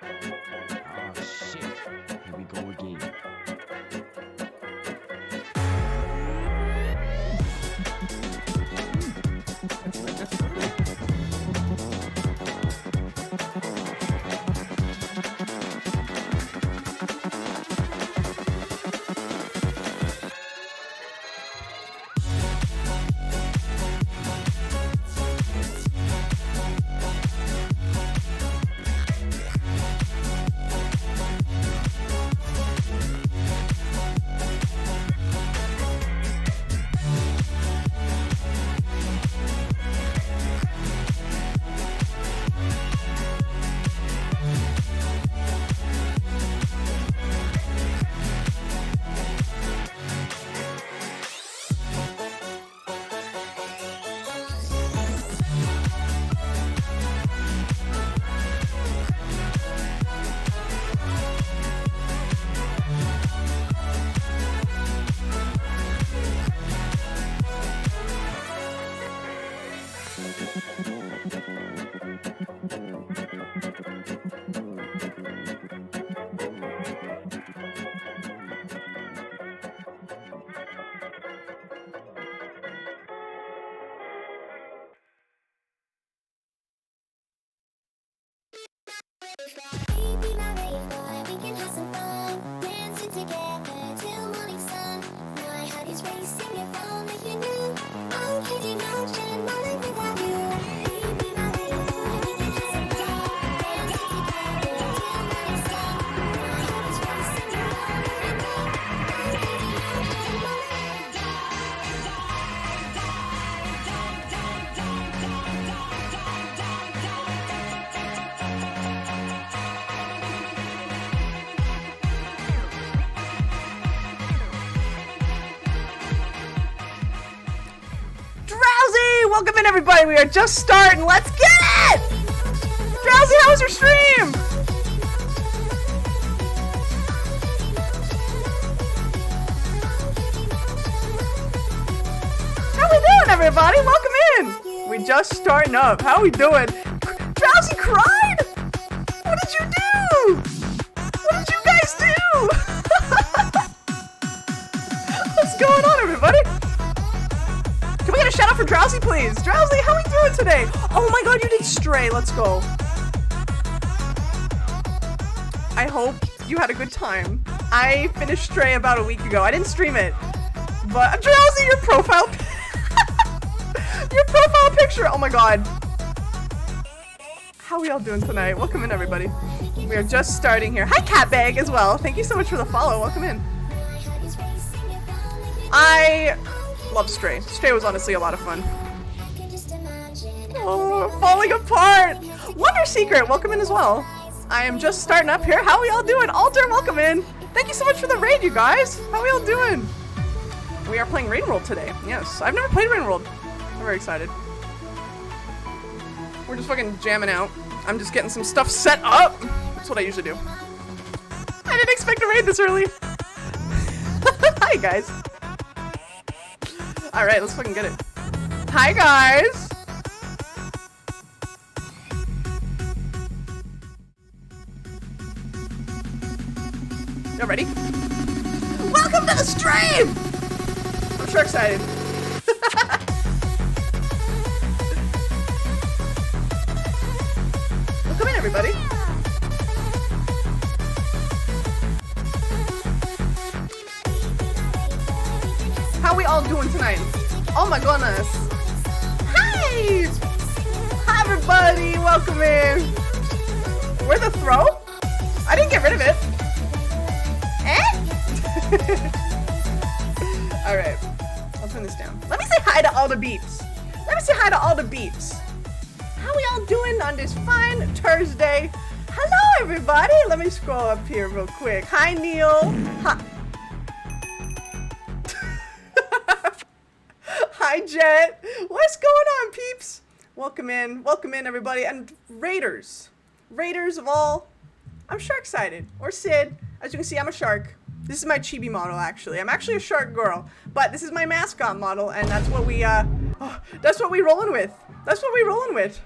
Oh shit. Here we go again. Baby, my rave boy, we can have some fun. Dancing together till morning sun. My heart is racing if only you knew. I'm crazy motion, rolling without you. Baby, my rave boy, we can have some fun. Dancing together till morning sun. My heart is racing if only you knew. I'm crazy motion, rolling Drowsy! Welcome in, everybody. We are just starting. Let's get it! Drowsy, how was your stream? How we doing, everybody? Welcome in. We just starting up. How we doing? Drowsy cried? What did you do? What did you guys do? What's going on, everybody? Can we get a shout out for Drowsy, please? Drowsy, how we doing today? Oh my god, you did Stray. Let's go. I hope you had a good time. I finished Stray about a week ago. I didn't stream it. But Drowsy, your profile your profile picture. Oh my god. How are we all doing tonight? Welcome in, everybody. We are just starting here. Hi, Catbag, as well. Thank you so much for the follow. Welcome in. I love Stray. Stray was honestly a lot of fun. Oh, falling apart. Wonder Secret, welcome in as well. I am just starting up here. How are we all doing? Alter, welcome in. Thank you so much for the raid, you guys. How are we all doing? We are playing Rain World today. Yes, I've never played Rain World. I'm very excited. We're just fucking jamming out. I'm just getting some stuff set up. That's what I usually do. I didn't expect to raid this early. Hi, guys. Alright, let's fucking get it. Hi, guys! Y'all ready? Welcome to the stream! I'm sure excited. Welcome in, everybody. How we all doing tonight? Oh my goodness. Hi! Hi everybody, welcome in. Where'd the throw? I didn't get rid of it. Alright, I'll turn this down. Let me say hi to all the beeps. Let me say hi to all the beeps. How we all doing on this fine Thursday? Hello everybody, let me scroll up here real quick. Hi Neil. Hi. Hi Jet. What's going on, peeps? Welcome in everybody, and Raiders of all. I'm shark excited. Or Sid. As you can see, I'm a shark. This is my chibi model, actually. I'm actually a shark girl, but this is my mascot model, and that's what we rolling with. That's what we rolling with.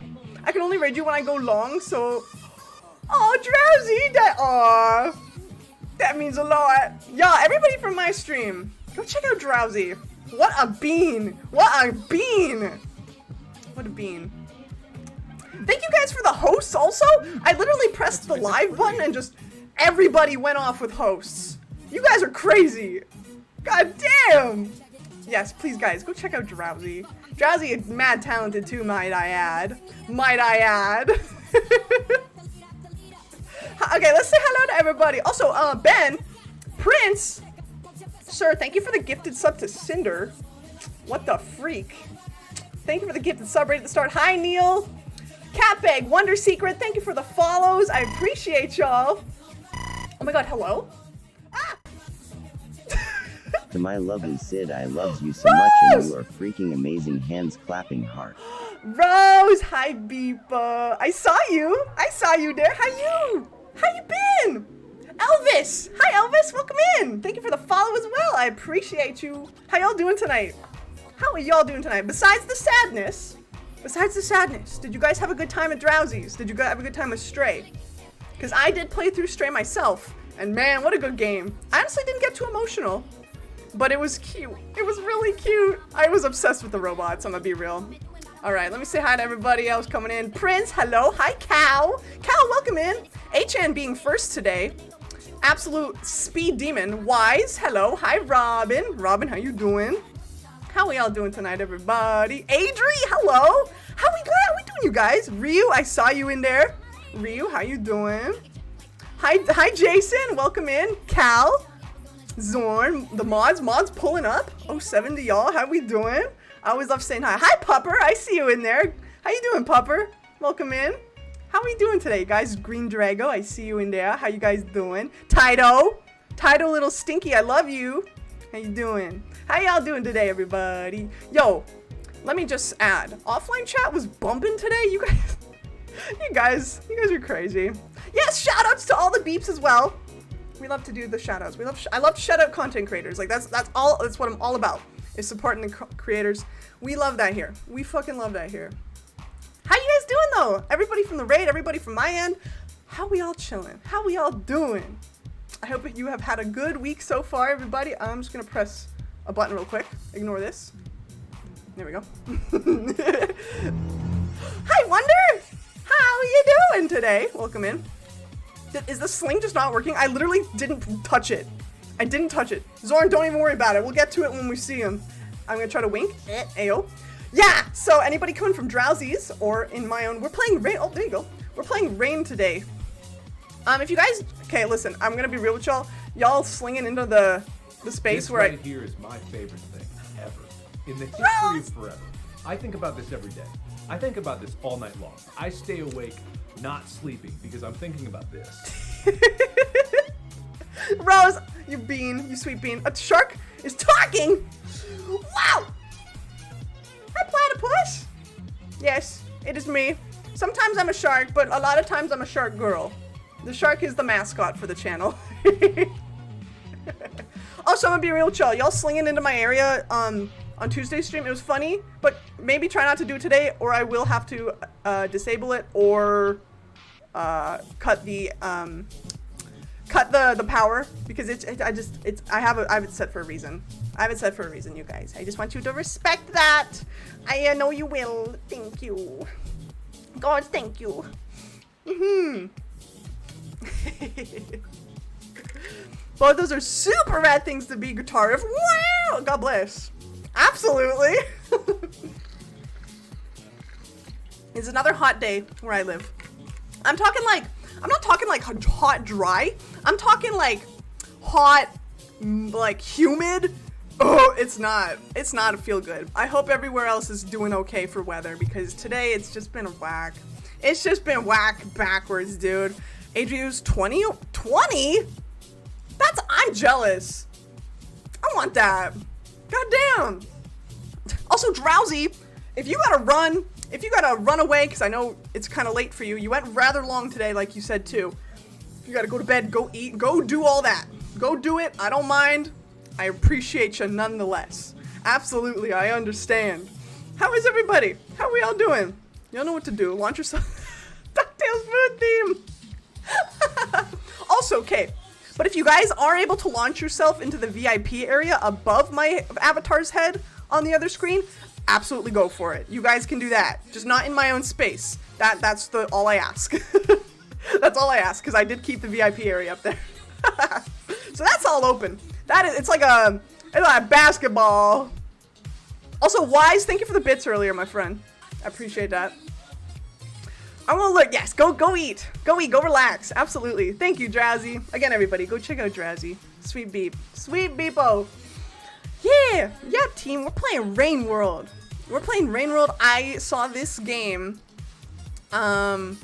I can only raid you when I go long, so. Oh, Drowsy! Aw. That means a lot. Y'all, everybody from my stream, go check out Drowsy. What a bean. What a bean. What a bean. Thank you guys for the hosts also. I literally pressed the live button and just everybody went off with hosts. You guys are crazy. God damn. Yes, please guys, go check out Drowsy. Drowsy is mad talented too, might I add. Might I add. Okay, let's say hello to everybody. Also, Ben, Prince, sir, thank you for the gifted sub to Cinder. What the freak? Thank you for the gifted sub right at the start. Hi, Neil. Catbag, Wonder Secret, thank you for the follows. I appreciate y'all. Oh my god, hello? Ah! To my lovely Sid, I love you so much and you are freaking amazing. Hands clapping heart. Rose, hi Beepa. I saw you. I saw you there. How you? How you been? Elvis. Hi Elvis, welcome in. Thank you for the follow as well. I appreciate you. How y'all doing tonight? How are y'all doing tonight? Besides the sadness, did you guys have a good time at Drowsies? Did you guys have a good time with Stray? Because I did play through Stray myself, and man, what a good game. I honestly didn't get too emotional, but it was cute. It was really cute. I was obsessed with the robots, I'm gonna be real. All right, let me say hi to everybody else coming in. Prince, hello. Hi, Cal. Cal, welcome in. HN being first today. Absolute speed demon. Wise, hello. Hi, Robin. Robin, how you doing? How we all doing tonight, everybody? Adri, hello. How we doing, you guys? Ryu, I saw you in there. Ryu, how you doing? Hi, Jason. Welcome in. Cal, Zorn, the mods pulling up. 07 to y'all. How we doing? I always love saying hi. Hi, Pupper. I see you in there. How you doing, Pupper? Welcome in. How we doing today, guys? Green Drago, I see you in there. How you guys doing? Tido, little stinky. I love you. How you doing? How y'all doing today, everybody? Yo, let me just add. Offline chat was bumping today. You guys are crazy. Yes, shout outs to all the beeps as well. We love to do the shout outs. I love to shout out content creators. Like that's what I'm all about. Is supporting the creators. We love that here. We fucking love that here. How you guys doing though? Everybody from the raid, everybody from my end. How we all chilling? How we all doing? I hope you have had a good week so far, everybody. I'm just gonna press a button real quick. Ignore this. There we go. Hi, Wonder. How you doing today? Welcome in. Is the sling just not working? I literally didn't touch it. I didn't touch it. Zorn, don't even worry about it. We'll get to it when we see him. I'm gonna try to wink. Ayo. Yeah, so anybody coming from Drowsies or in my own, we're playing Rain. Oh, there you go. We're playing Rain today. If you guys, okay, listen, I'm gonna be real with y'all. Y'all slinging into the space this where right here is my favorite thing ever. In the history of forever. I think about this every day. I think about this all night long. I stay awake, not sleeping, because I'm thinking about this. Rose, you bean, you sweet bean. A shark is talking. Wow. Hi, platypus. Yes, it is me. Sometimes I'm a shark, but a lot of times I'm a shark girl. The shark is the mascot for the channel. Also, I'm gonna be real with y'all. Y'all slinging into my area on Tuesday's stream. It was funny, but maybe try not to do it today, or I will have to disable it or cut the power because I have it set for a reason. I have it set for a reason, you guys. I just want you to respect that. I know you will. Thank you. God, thank you. Both those are super rad things to be guitar of. Wow! God bless. Absolutely. It's another hot day where I live. I'm not talking like hot dry. I'm talking like hot, like humid. Oh, it's not a feel good. I hope everywhere else is doing okay for weather because today it's just been whack. It's just been whack backwards, dude. Adriu's 20? I'm jealous. I want that. God damn. Also, Drowsy, if you gotta run away, because I know it's kind of late for you. You went rather long today, like you said too. If you gotta go to bed, go eat, go do all that. Go do it. I don't mind. I appreciate you nonetheless. Absolutely, I understand. How is everybody? How are we all doing? Y'all know what to do. Launch yourself. DuckTales food theme. Also, okay, but if you guys are able to launch yourself into the VIP area above my avatar's head on the other screen, absolutely go for it. You guys can do that, just not in my own space. That's all I ask. That's all I ask, because I did keep the VIP area up there. So that's all open. It's like a basketball. Also, Wise, thank you for the bits earlier, my friend. I appreciate that. I'm gonna look. Yes, go eat. Go eat. Go relax. Absolutely. Thank you, Drazzy. Again, everybody, go check out Drazzy. Sweet beep. Sweet beepo. Yeah, team. We're playing Rain World. I saw this game. I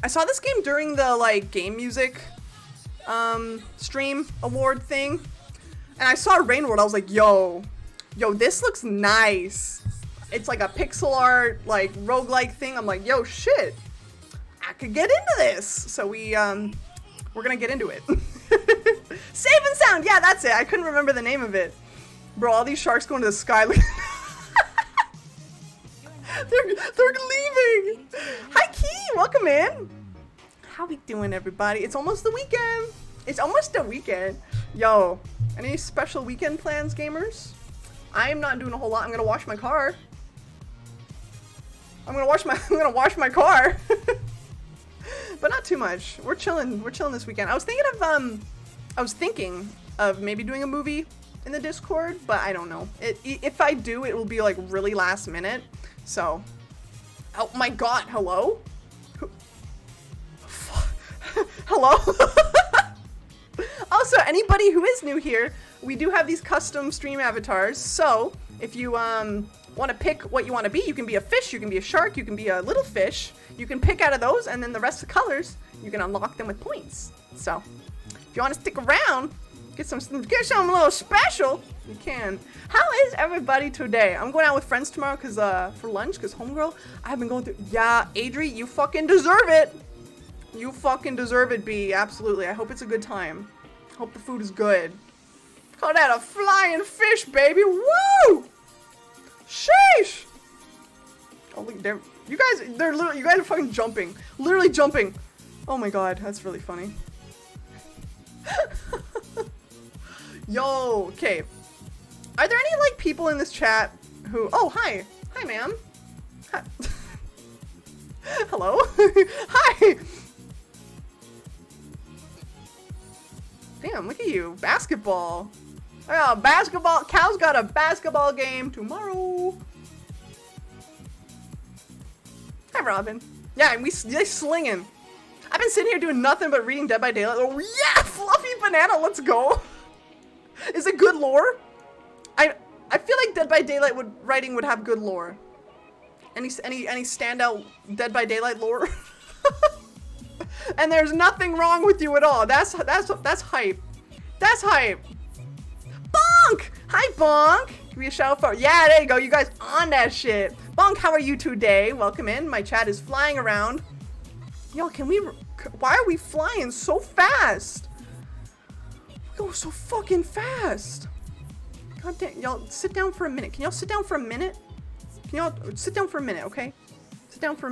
saw this game during the like game music stream award thing, and I saw Rain World. I was like, yo, this looks nice. It's like a pixel art, like roguelike thing. I'm like, yo, shit, I could get into this. So we're gonna get into it. Save and sound. Yeah, that's it. I couldn't remember the name of it. Bro, all these sharks going to the sky. Look. They're leaving. Hi, Key. Welcome in. How we doing, everybody? It's almost the weekend. Yo, any special weekend plans, gamers? I am not doing a whole lot. I'm gonna wash my car. I'm gonna wash my car. But not too much. We're chilling this weekend. I was thinking of maybe doing a movie in the Discord, but I don't know. If I do, it will be like really last minute. So, oh my god, hello? Hello? Also, anybody who is new here, we do have these custom stream avatars. So, if you want to pick what you want to be, you can be a fish, you can be a shark, you can be a little fish. You can pick out of those, and then the rest of the colors, you can unlock them with points. So, if you want to stick around, get something a little special, you can. How is everybody today? I'm going out with friends tomorrow for lunch, because homegirl, I have been going through. Yeah, Adri, you fucking deserve it. You fucking deserve it, B. Absolutely. I hope it's a good time. Hope the food is good. Call that a flying fish, baby. Woo! Sheesh! Oh, look, you guys are fucking jumping. Literally jumping. Oh my god, that's really funny. Yo, okay. Are there any, like, people in this chat who... Oh, hi. Hi, ma'am. Hi. Hello? Hi! Damn, look at you. Basketball. Oh, basketball. Cal's got a basketball game tomorrow. Hi, Robin. Yeah, and they slinging. I've been sitting here doing nothing but reading Dead by Daylight. Oh, yeah! Fluffy Banana, let's go! Is it good lore? I feel like Dead by Daylight writing would have good lore. Any standout Dead by Daylight lore? And there's nothing wrong with you at all. That's hype. That's hype. Bonk! Hi, Bonk. Give me a shout out. Yeah, there you go. You guys on that shit. Bonk, how are you today? Welcome in. My chat is flying around. Yo, why are we flying so fast? We're going so fucking fast. God damn, y'all sit down for a minute. Can y'all sit down for a minute? Can y'all sit down for a minute, okay? Sit down for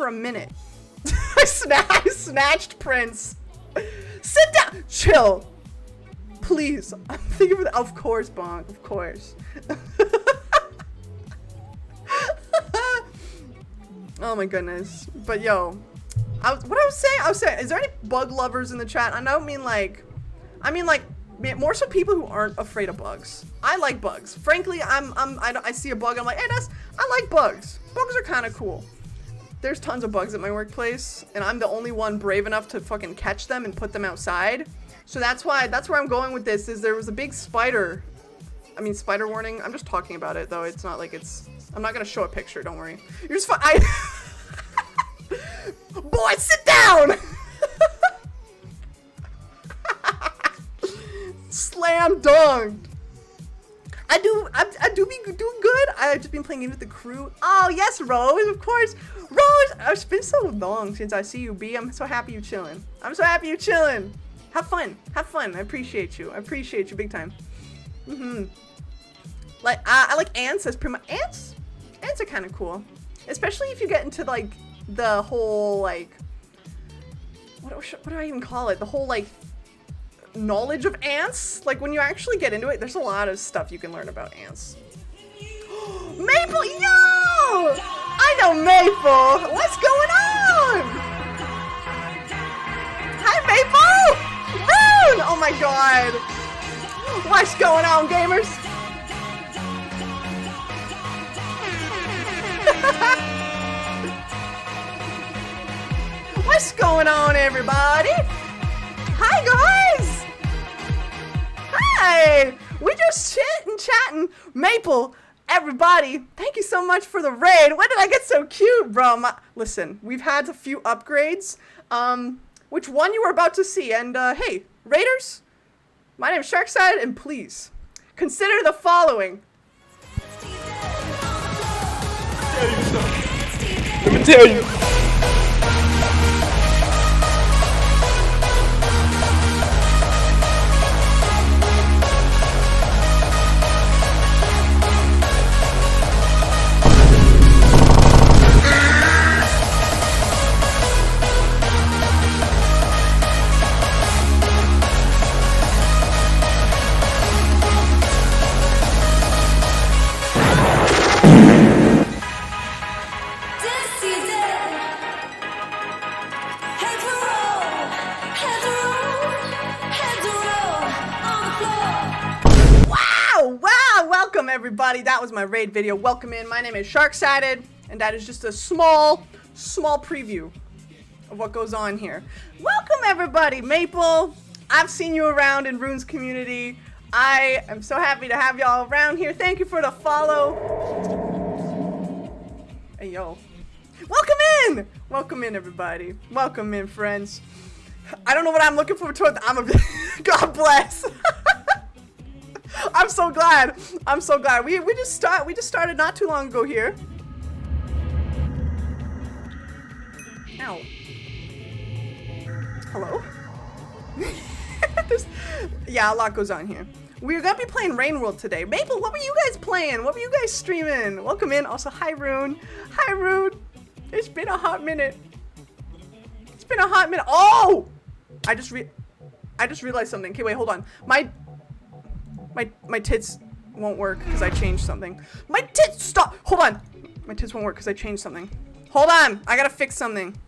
a minute. I snatched Prince. Sit down. Chill. Please. I'm thinking of of course, Bonk. Of course. Oh my goodness. But yo, I was saying, is there any bug lovers in the chat? I don't mean like, more so people who aren't afraid of bugs. I like bugs. Frankly, I see a bug, I'm like, hey, I like bugs. Bugs are kind of cool. There's tons of bugs at my workplace, and I'm the only one brave enough to fucking catch them and put them outside. So that's where I'm going with this, is there was a big spider. I mean, spider warning. I'm just talking about it, though. It's not like I'm not gonna show a picture, don't worry. You're just Boy, sit down! Slam dunked. I do be doing good. I've just been playing games with the crew. Oh yes, Rose, of course. Rose, it's been so long since I see you, B. I'm so happy you chilling. Have fun. I appreciate you. Big time. Like I like ants as pretty much ants. Ants are kind of cool, especially if you get into like the whole like what do I even call it? The whole like knowledge of ants. Like when you actually get into it, there's a lot of stuff you can learn about ants. Maple, yo! I know Maple. What's going on? Hi, Maple. Rune! Oh my God. What's going on, gamers? What's going on, everybody? Hi, guys. Hi. We just chatting. Maple, everybody, thank you so much for the raid. When did I get so cute, bro? Listen, we've had a few upgrades. Which one you were about to see. And, hey, raiders, my name is Sharkside, and please, consider the following. Let me tell you. Welcome everybody, that was my raid video. Welcome in, my name is Sharksided, and that is just a small preview of what goes on here. Welcome everybody, Maple. I've seen you around in Rune's community. I am so happy to have y'all around here. Thank you for the follow. Hey yo. Welcome in everybody. Welcome in, friends. I don't know what I'm looking forward to. God bless. I'm so glad. We just started not too long ago here. Ow. Hello? Yeah, a lot goes on here. We're gonna be playing Rain World today. Maple, what were you guys playing? What were you guys streaming? Welcome in. Also, hi Rune. Hi Rune. It's been a hot minute. Oh! I just realized something. Okay, wait, hold on. My tits won't work because I changed something. My tits, stop! Hold on. My tits won't work because I changed something. Hold on. I gotta fix something.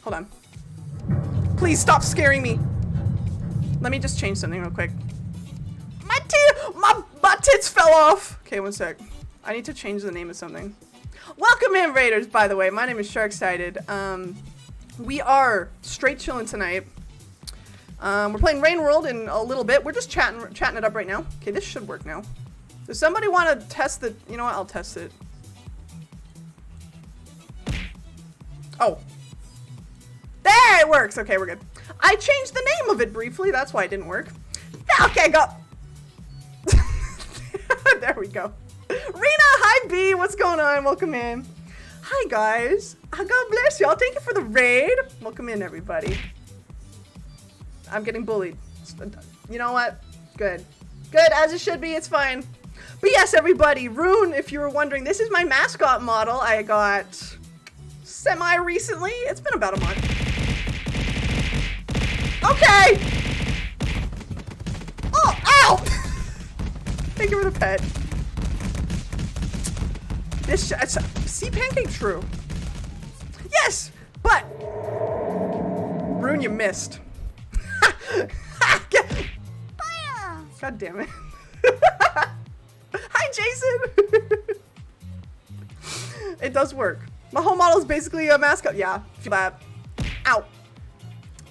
Hold on. Please stop scaring me. Let me just change something real quick. My tits fell off. Okay, one sec. I need to change the name of something. Welcome in, Raiders, by the way. My name is Sharksided. We are straight chilling tonight. We're playing Rain World in a little bit. We're just chatting it up right now. Okay, this should work now. Does somebody want to test the... You know what? I'll test it. Oh. There, it works. Okay, we're good. I changed the name of it briefly. That's why it didn't work. Okay, go. There we go. Rena, hi B. What's going on? Welcome in. Hi, guys. God bless y'all. Thank you for the raid. Welcome in, everybody. I'm getting bullied. You know what? Good. Good, as it should be. It's fine. But yes, everybody, Rune, if you were wondering, this is my mascot model I got semi-recently. It's been about a month. Okay! Oh, ow! Thank you for the pet. See, Pancake, true. Yes, but... Rune, you missed. God damn it. Hi, Jason. It does work. My whole model is basically a mascot. Yeah, feel that. Ow.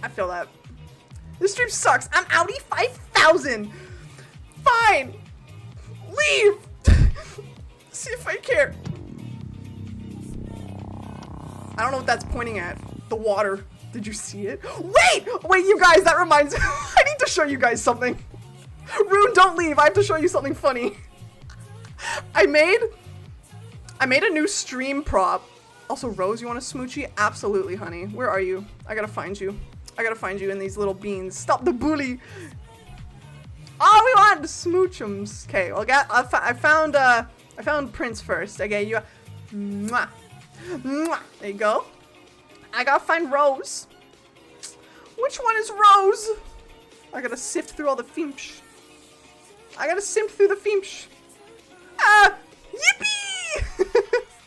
I feel that. This stream sucks. I'm outie 5,000. Fine. Leave. See if I care. I don't know what that's pointing at. The water. Did you see it? Wait, you guys, that reminds me. I need to show you guys something. Rune, don't leave. I have to show you something funny. I made a new stream prop. Also, Rose, you want a smoochie? Absolutely, honey. Where are you? I gotta find you. I gotta find you in these little beans. Stop the bully. Oh, we want the smoochums. Okay, well, I found Prince first. Okay, you. Mwah. Mwah. There you go. I gotta find Rose. Which one is Rose? I gotta sift through all the feemsh. I gotta sift through the feemsh. Ah! Yippee!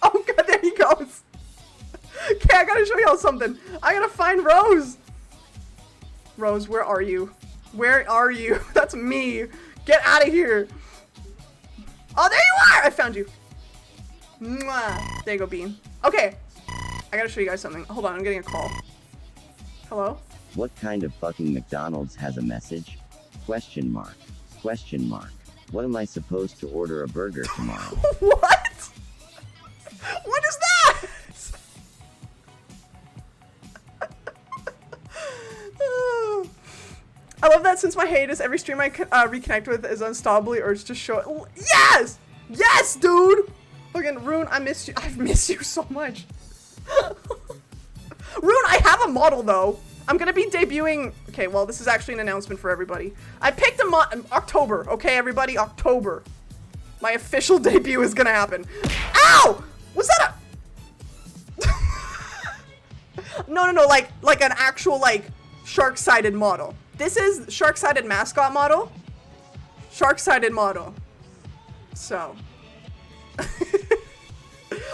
Oh god, there he goes. Okay, I gotta show y'all something. I gotta find Rose. Rose, where are you? Where are you? That's me. Get out of here. Oh, there you are! I found you. Mwah. There you go, Bean. Okay. I gotta show you guys something. Hold on, I'm getting a call. Hello? What kind of fucking McDonald's has a message? Question mark. Question mark. What am I supposed to order a burger tomorrow? What? What is that? I love that since my hiatus, every stream I reconnect with is unstoppably urged to show it. Yes! Yes, dude! Fucking Rune, I miss you. I've missed you so much. Rune, I have a model though. I'm gonna be debuting. Okay, well, this is actually an announcement for everybody. I picked a October. Okay, everybody, October. My official debut is gonna happen. Ow! Was that a? No, like an actual shark-sided model. This is shark-sided mascot model. Shark-sided model. So.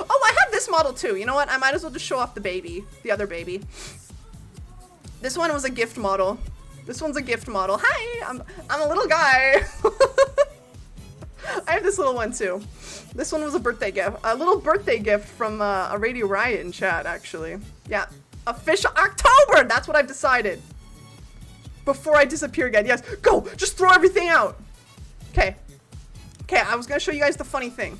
Oh, I have this model too. You know what? I might as well just show off the baby. The other baby. This one was a gift model. This one's a gift model. Hi! I'm a little guy. I have this little one too. This one was a birthday gift. A little birthday gift from a Radio Riot in chat, actually. Yeah. Official October! That's what I've decided. Before I disappear again. Yes. Go! Just throw everything out! Okay. Okay, I was gonna show you guys the funny thing.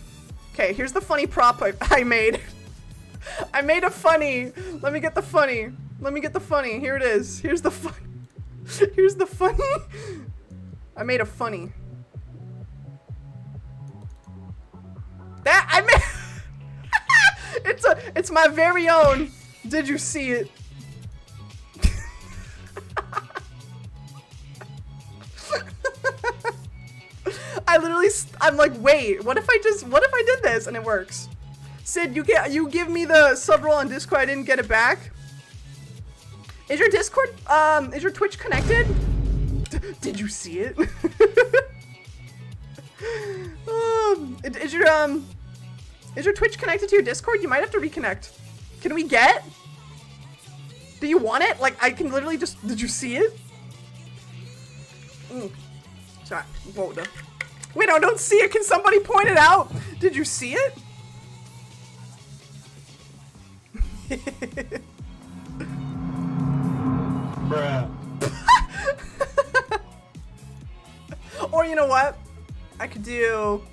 Okay, here's the funny prop I made. I made a funny. Let me get the funny. Let me get the funny. Here it is. Here's the fun. Here's the funny. I made a funny. That I made. It's my very own. Did you see it? I'm like, wait, what if I did this and it works? Sid, you give me the sub roll on Discord, I didn't get it back. Is your Discord, is your Twitch connected? Did you see it? Is your Twitch connected to your Discord? You might have to reconnect. Can we get? Do you want it? Like, I can literally just, did you see it? Sorry, VOD. Wait, I don't see it. Can somebody point it out? Did you see it? Bruh. Or you know what? I could do...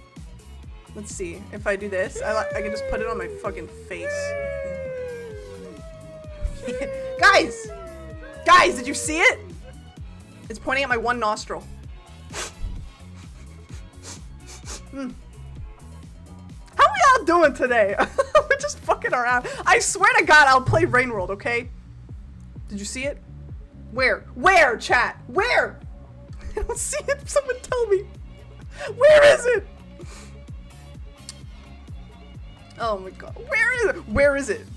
Let's see. If I do this, I can just put it on my fucking face. Guys! Guys, did you see it? It's pointing at my one nostril. How are we all doing today? We're just fucking around. I swear to God, I'll play Rain World, okay? Did you see it? Where? Where, chat? Where? I don't see it. Someone tell me. Where is it? Oh my God. Where is it? Where is it?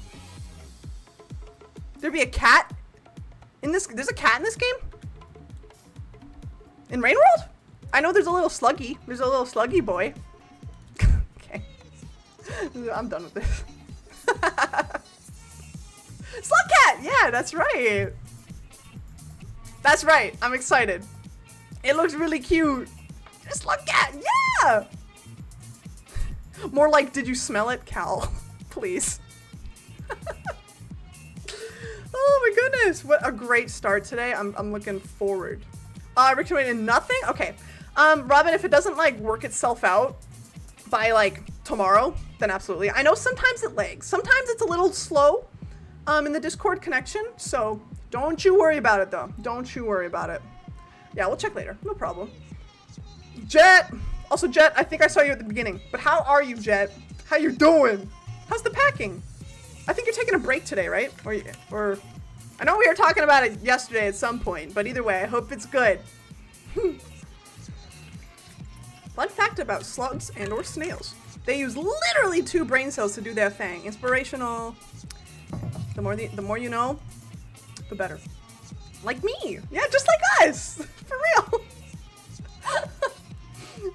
There be a cat? In this? There's a cat in this game? In Rain World? I know there's a little sluggy. There's a little sluggy boy. Okay. I'm done with this. Slug cat! Yeah, that's right. That's right. I'm excited. It looks really cute. Slug cat! Yeah! More like, did you smell it, Cal? Please. Oh my goodness. What a great start today. I'm looking forward. Recommended nothing? Okay. Robin, if it doesn't like work itself out by like tomorrow, then absolutely. I know sometimes it lags. Sometimes it's a little slow in the Discord connection. So don't you worry about it though. Don't you worry about it. Yeah, we'll check later. No problem. Jet! Also, Jet, I think I saw you at the beginning. But how are you, Jet? How you doing? How's the packing? I think you're taking a break today, right? Or I know we were talking about it yesterday at some point, but either way, I hope it's good. Fun fact about slugs and or snails. They use literally 2 brain cells to do their thing. Inspirational. The more you know, the better. Like me. Yeah, just like us. For real.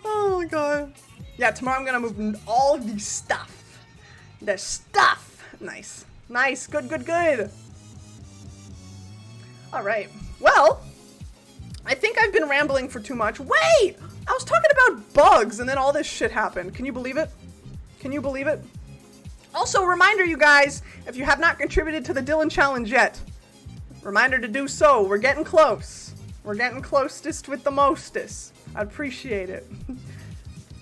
Oh my god. Yeah, tomorrow I'm gonna move all of the stuff. The stuff. Nice. Nice. Good, good, good. Alright. Well, I think I've been rambling for too much. Wait! I was talking about bugs and then all this shit happened. Can you believe it? Can you believe it? Also, reminder, you guys, if you have not contributed to the Dylan Challenge yet, reminder to do so. We're getting close. We're getting closest with the mostest. I appreciate it.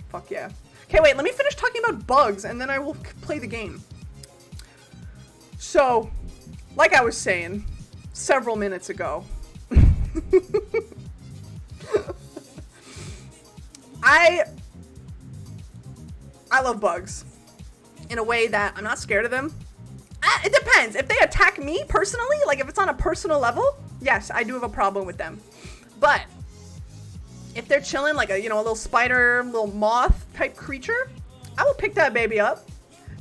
Fuck yeah. Okay, wait, let me finish talking about bugs and then I will play the game. So, like I was saying several minutes ago, I love bugs in a way that I'm not scared of them. It depends. If they attack me personally, like if it's on a personal level, yes, I do have a problem with them. But if they're chilling like a, you know, a little spider, little moth type creature, I will pick that baby up.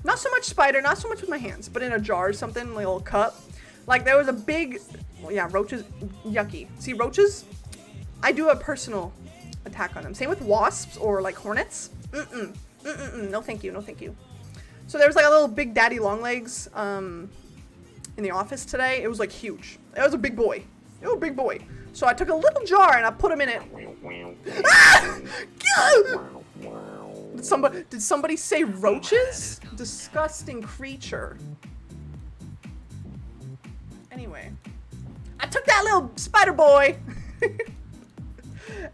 Not so much spider, not so much with my hands, but in a jar or something, like a little cup. Like there was a big, well, yeah, roaches, yucky. See, roaches, I do a personal attack on them. Same with wasps or like hornets. No thank you, no thank you. So there was like a little big daddy long legs in the office today. It was like huge. It was a big boy. It was a big boy. So I took a little jar and I put him in it. Ah! Did somebody say roaches? Disgusting creature. Anyway, I took that little spider boy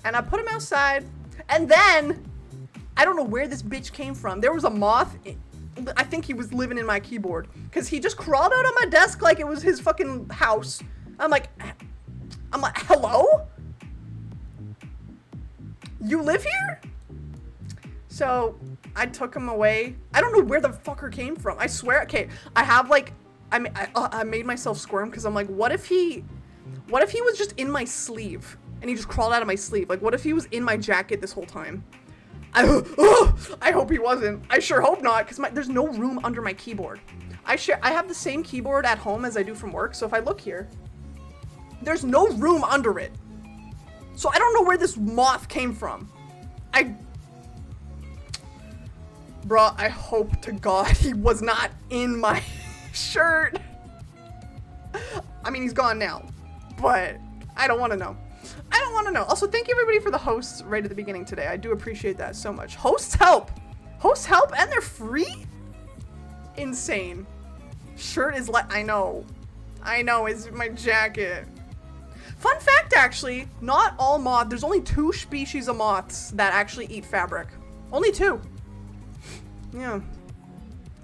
and I put him outside, and then I don't know where this bitch came from. There was a moth. I think he was living in my keyboard because he just crawled out on my desk like it was his fucking house. I'm like, hello? You live here? So I took him away. I don't know where the fucker came from. I swear. Okay, I have like, I made myself squirm because I'm like, what if he was just in my sleeve and he just crawled out of my sleeve? Like, what if he was in my jacket this whole time? I hope he wasn't. I sure hope not, because there's no room under my keyboard. I have the same keyboard at home as I do from work, so if I look here, there's no room under it. So I don't know where this moth came from. Bruh, I hope to God he was not in my shirt. I mean, he's gone now, but I don't want to know. I don't want to know. Also, thank you everybody for the hosts right at the beginning today. I do appreciate that so much. Hosts help. Hosts help and they're free? Insane. Shirt is like, I know, it's my jacket. Fun fact, actually, not all moths, there's only 2 species of moths that actually eat fabric. Only 2. Yeah.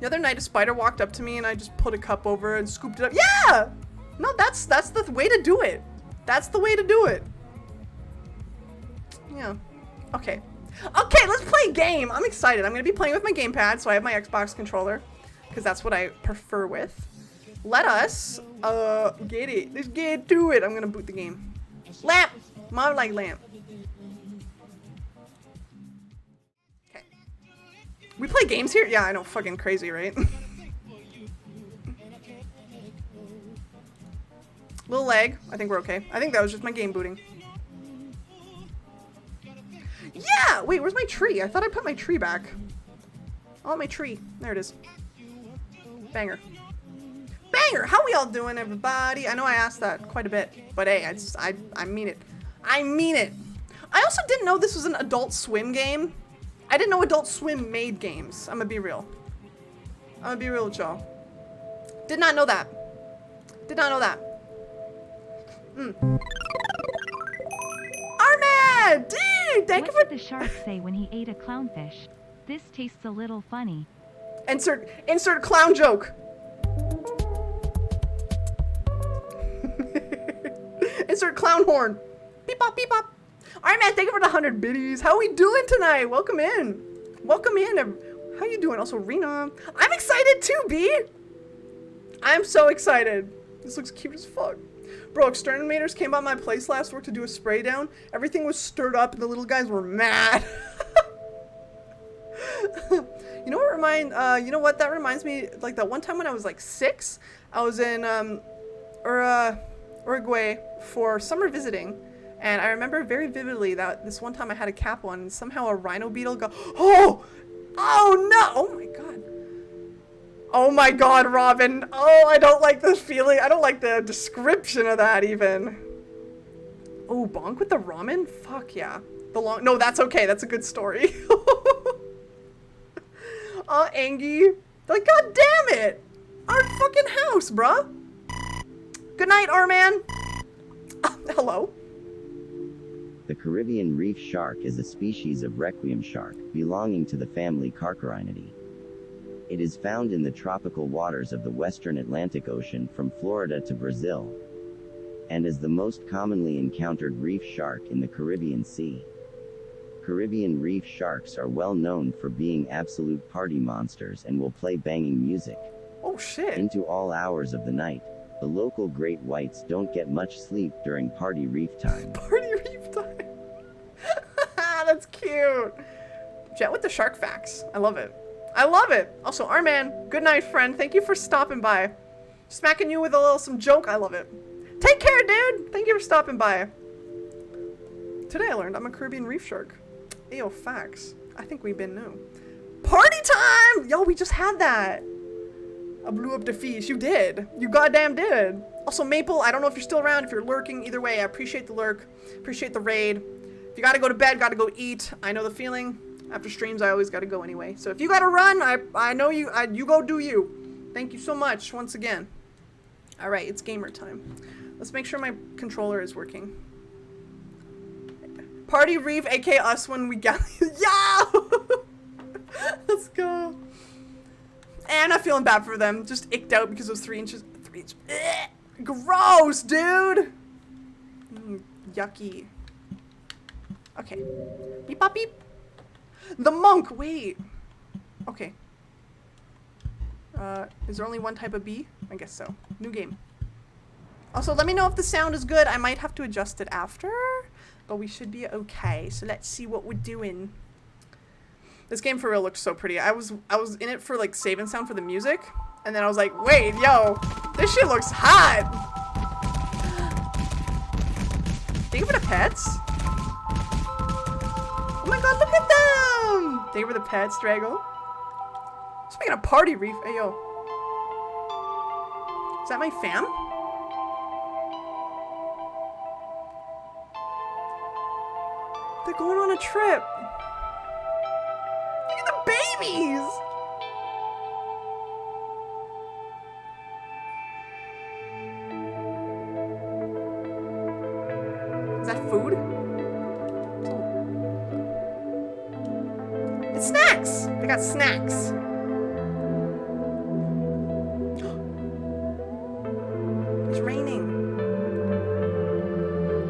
The other night, a spider walked up to me and I just put a cup over and scooped it up. Yeah! No, that's the way to do it. That's the way to do it. Yeah. Okay. Okay, let's play a game. I'm excited. I'm going to be playing with my gamepad, so I have my Xbox controller, because that's what I prefer with. Let us, get it. Let's get to it. I'm going to boot the game. Lamp. Mom like lamp. Okay. We play games here? Yeah, I know. Fucking crazy, right? Little lag. I think we're okay. I think that was just my game booting. Yeah! Wait, where's my tree? I thought I put my tree back. Oh, my tree. There it is. Banger. Banger! How we all doing, everybody? I know I asked that quite a bit, but hey, I mean it. I mean it. I also didn't know this was an Adult Swim game. I didn't know Adult Swim made games. I'm gonna be real. I'm gonna be real with y'all. Did not know that. Did not know that. Armad! Dude, thank you for— What did the shark say when he ate a clownfish? This tastes a little funny. Insert clown joke. Insert clown horn. Beep bop, beep bop. Armad, thank you for the 100 biddies. How are we doing tonight? Welcome in. Welcome in. How you doing? Also, Rena. I'm excited too, B. I'm so excited. This looks cute as fuck. Bro, exterminators came by my place last week to do a spray down. Everything was stirred up and the little guys were mad. You know what that reminds me, like that one time when I was like 6, I was in, Uruguay for summer visiting. And I remember very vividly that this one time I had a cap on and somehow a rhino beetle go, oh! Oh no! Oh my god. Oh my god, Robin. Oh, I don't like this feeling. I don't like the description of that even. Oh, bonk with the ramen? Fuck yeah. No, that's okay. That's a good story. Angie. Like, god damn it! Our fucking house, bruh. Good night, R-Man. Hello. The Caribbean reef shark is a species of requiem shark, belonging to the family Carcharinidae. It is found in the tropical waters of the western Atlantic Ocean from Florida to Brazil, and is the most commonly encountered reef shark in the Caribbean Sea. Caribbean reef sharks are well known for being absolute party monsters and will play banging music Oh shit. into all hours of the night. The local great whites don't get much sleep during party reef time. Party reef time. That's cute. Jet with the shark facts. I love it. I love it. Also, Arman, good night, friend. Thank you for stopping by. Smacking you with a little some joke. I love it. Take care, dude. Thank you for stopping by. Today I learned I'm a Caribbean reef shark. Ayo, facts. I think we've been new. Party time! Yo, we just had that. I blew up the fish. You did. You goddamn did. Also, Maple, I don't know if you're still around, if you're lurking. Either way, I appreciate the lurk. Appreciate the raid. If you gotta go to bed, gotta go eat. I know the feeling. After streams, I always gotta go anyway. So if you gotta run, I know you. You go do you. Thank you so much once again. All right, it's gamer time. Let's make sure my controller is working. Party Reef, aka us when we gather. Yeah! Let's go. And I'm feeling bad for them. Just icked out because those 3 inches. 3 inches. Gross, dude! Yucky. Okay. Beep bop beep. The monk, wait. Okay. Is there only one type of bee? I guess so. New game. Also, let me know if the sound is good. I might have to adjust it after, but we should be okay. So let's see what we're doing. This game for real looks so pretty. I was in it for like save and sound for the music, and then I was like, wait, yo, this shit looks hot. Thank you for the pets. Oh my god, look at them! Thank you for the pets, Drago. Just making a party reef. Hey yo. Is that my fam? They're going on a trip. Look at the babies! Is that food? It's snacks! They got snacks. It's raining.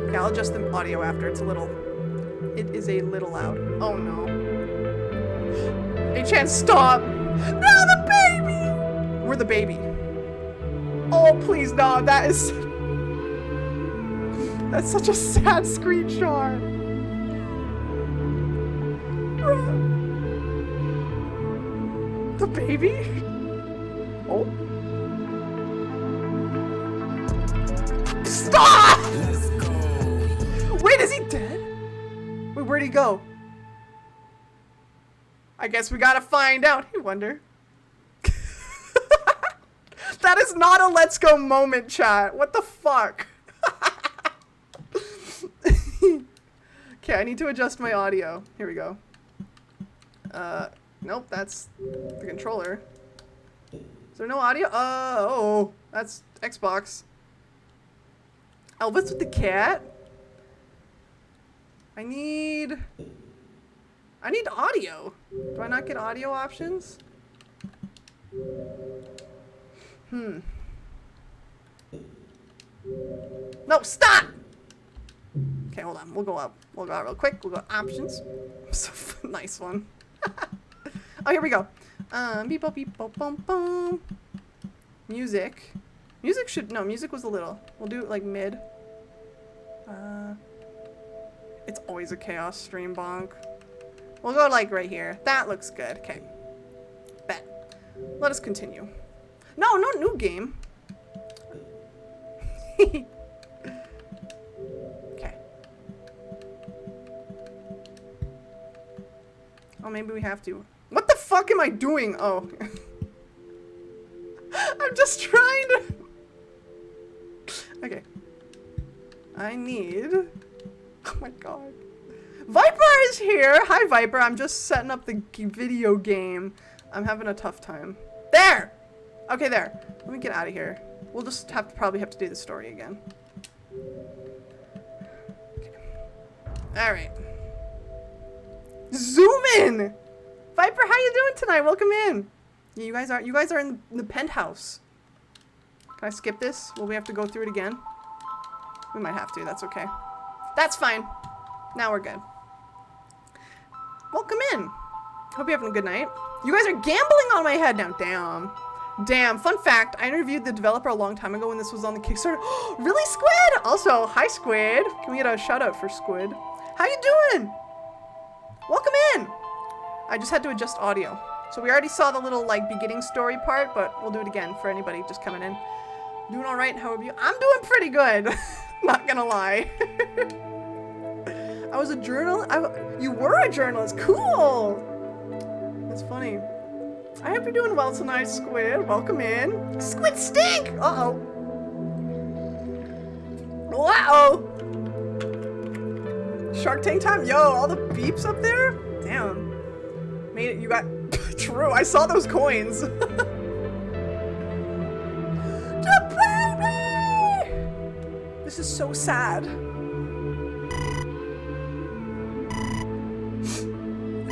Okay, I'll adjust the audio after. It is a little loud. Oh no. Hey, Chan, stop! No, the baby! We're the baby. Oh, please, no, that is... That's such a sad screenshot. The baby? Oh. Stop! Wait, is he dead? Wait, where'd he go? I guess we gotta find out. I wonder. That is not a let's go moment, chat. What the fuck? Okay, I need to adjust my audio. Here we go. Nope, that's the controller. Is there no audio? Oh, that's Xbox. Elvis with the cat? I need audio. Do I not get audio options? No, stop! Okay, hold on. We'll go up. We'll go out real quick. We'll go options. Nice one. Oh, here we go. Beep bop beep bop bum bum. Music. Music was a little. We'll do it like mid. It's always a chaos stream, bonk. We'll go like right here. That looks good. Okay. Bet. Let us continue. No, new game. maybe we have to. What the fuck am I doing? Oh. I'm just trying to... Okay. I need... Oh my god. Viper is here! Hi, Viper. I'm just setting up the video game. I'm having a tough time. There! Okay, there. Let me get out of here. We'll just probably have to do the story again. Okay. Alright. Zoom in! Viper, how you doing tonight? Welcome in. Yeah, you guys are in the penthouse. Can I skip this? Will we have to go through it again? We might have to, that's okay. That's fine. Now we're good. Welcome in. Hope you're having a good night. You guys are gambling on my head now. Damn. Damn. Fun fact, I interviewed the developer a long time ago when this was on the Kickstarter. Really, Squid? Also, hi, Squid. Can we get a shout out for Squid? How you doing? Welcome in. I just had to adjust audio. So we already saw the little, like, beginning story part, but we'll do it again for anybody just coming in. Doing all right? How are you? I'm doing pretty good. Not gonna lie. I was a journalist. You were a journalist. Cool. That's funny. I hope you're doing well tonight, Squid. Welcome in. Squid stink! Uh-oh. Wow. Shark Tank time? Yo, all the beeps up there? Damn. Made it. You got... True. I saw those coins. The baby! This is so sad.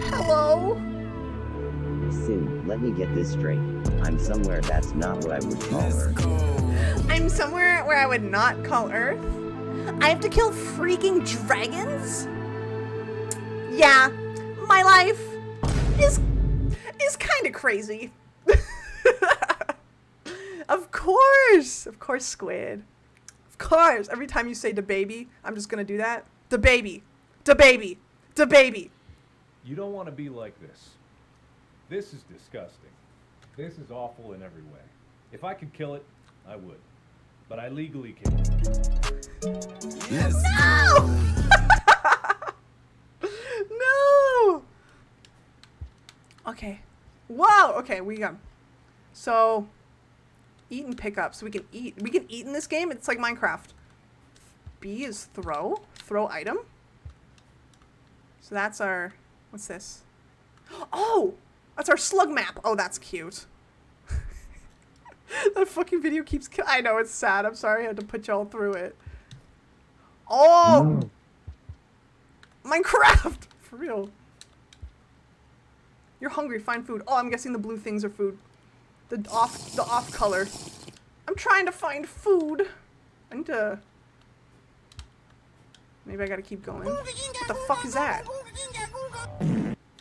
Hello? Sin, let me get this straight. I'm somewhere that's not what I would call Earth. I'm somewhere where I would not call Earth. I have to kill freaking dragons? Yeah, my life is kind of crazy. Of course, Squid. Of course. Every time you say the baby, I'm just gonna do that. The baby, the baby, the baby. You don't want to be like this. This is disgusting. This is awful in every way. If I could kill it, I would. But I legally can't. No! No! Okay. Whoa! Okay, we got... So, eat and pick up. So we can eat. We can eat in this game. It's like Minecraft. B is throw. Throw item. So that's our... What's this? Oh! That's our slug map. Oh, that's cute. That fucking video keeps... I know, it's sad. I'm sorry I had to put y'all through it. Oh! Minecraft! For real. You're hungry. Find food. Oh, I'm guessing the blue things are food. The off color. I'm trying to find food. I need to... Maybe I gotta keep going. What the fuck is that?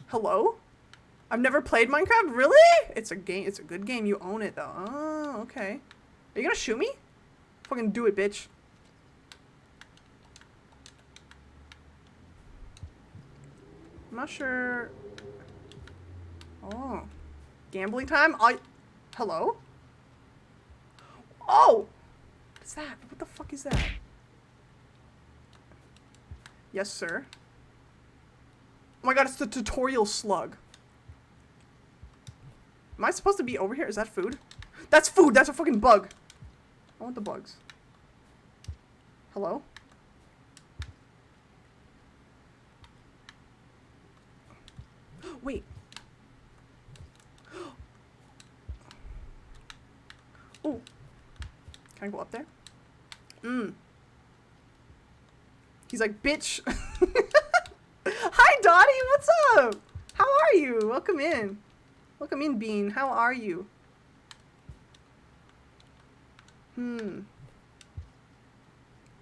Hello? I've never played Minecraft? Really? It's a game. It's a good game. You own it, though. Oh, okay. Are you gonna shoot me? Fucking do it, bitch. I'm not sure. Oh. Gambling time? Hello? Oh! What's that? What the fuck is that? Yes, sir. Oh my god, it's the tutorial slug. Am I supposed to be over here? Is that food? That's food! That's a fucking bug! I want the bugs. Hello? Wait. Oh. Can I go up there? He's like, bitch. Hi, Dottie. What's up? How are you? Welcome in. Welcome in, Bean. How are you?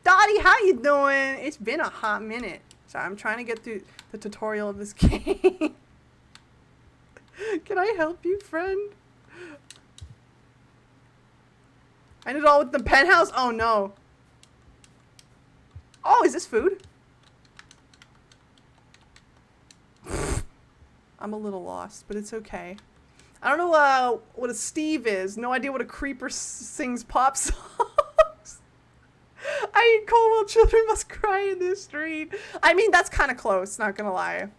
Dottie, how you doing? It's been a hot minute. So I'm trying to get through the tutorial of this game. Can I help you, friend? I did it all with the penthouse? Oh, no. Oh, is this food? I'm a little lost, but it's okay. I don't know what a Steve is. No idea what a creeper sings pop songs. I eat cold while children must cry in the street. I mean, that's kind of close, not gonna lie.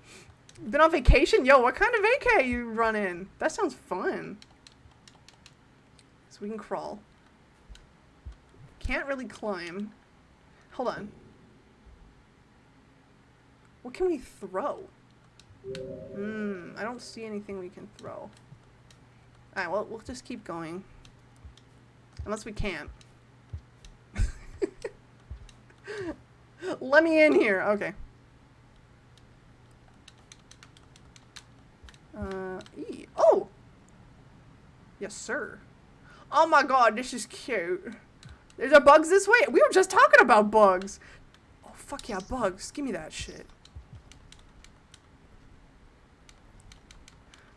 Been on vacation? Yo, what kind of vacay you running? That sounds fun. So we can crawl. Can't really climb. Hold on. What can we throw? I don't see anything we can throw. Alright, well, we'll just keep going. Unless we can't. Let me in here. Okay. Oh! Yes, sir. Oh my god, this is cute. There's a bugs this way? We were just talking about bugs. Oh, fuck yeah, bugs. Give me that shit.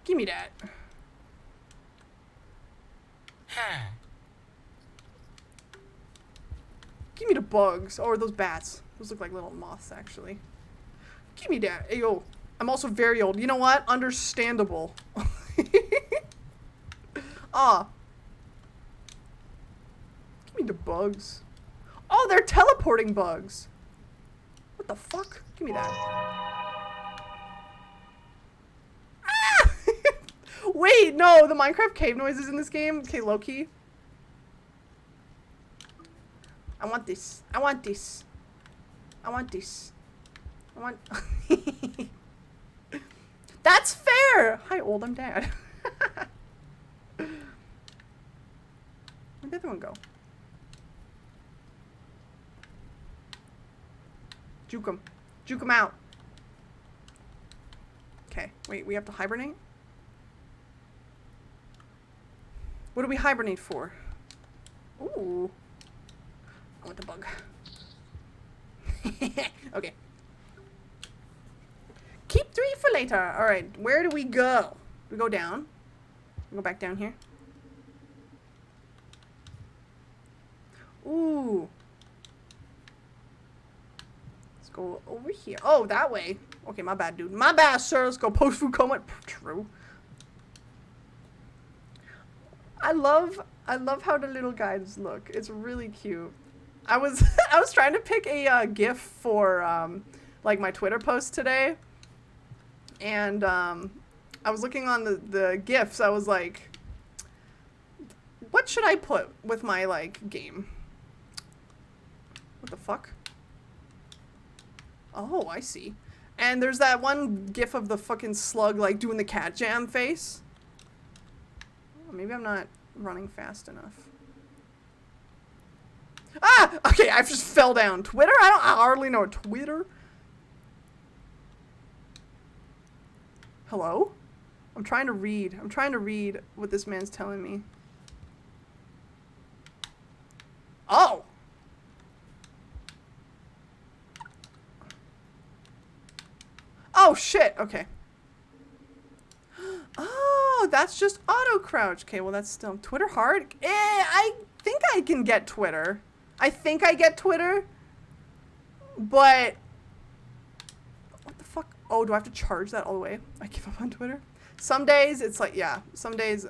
Give me that. Give me the bugs. Or those bats. Those look like little moths, actually. Give me that. Hey, yo. I'm also very old. You know what? Understandable. Ah. Give me the bugs. Oh, they're teleporting bugs. What the fuck? Give me that. Ah! Wait, no. The Minecraft cave noises in this game. Okay, low-key. I want this. I want this. I want this. I want... That's fair! Hi, old. I'm dad. Where'd the other one go? Juke him. Juke him out. Okay. Wait, we have to hibernate? What do we hibernate for? Ooh. I want the bug. Okay. Keep 3 for later. Alright, where do we go? We go down. We go back down here. Ooh. Let's go over here. Oh, that way. Okay, my bad, dude. My bad, sir. Let's go post food coma. True. I love how the little guys look. It's really cute. I was trying to pick a GIF for like my Twitter post today. And I was looking on the GIFs. I was like, what should I put with my like game? What the fuck? Oh, I see. And there's that one GIF of the fucking slug like doing the cat jam face. Oh, maybe I'm not running fast enough. Ah! Okay, I just fell down. Twitter? I hardly know Twitter. Hello? I'm trying to read. I'm trying to read what this man's telling me. Oh! Oh, shit. Okay. Oh, that's just auto crouch. Okay, well, that's still Twitter hard. I think I can get Twitter. I think I get Twitter. But what the fuck? Oh, do I have to charge that all the way? I give up on Twitter. Some days it's like, yeah. Some days,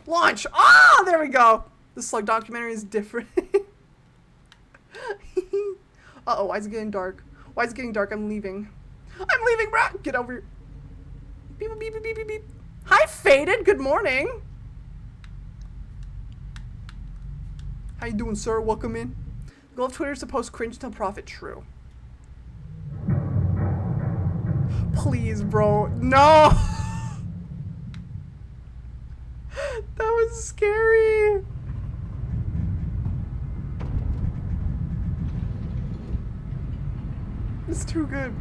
launch. Ah, there we go. The slug documentary is different. Uh-oh, why is it getting dark? Why is it getting dark? I'm leaving. I'm leaving, bro. Get over here. Beep, beep, beep, beep, beep, beep. Hi, Faded. Good morning. How you doing, sir? Welcome in. The goal of Twitter is to post cringe till profit. True. Please, bro. No. That was scary. It's too good.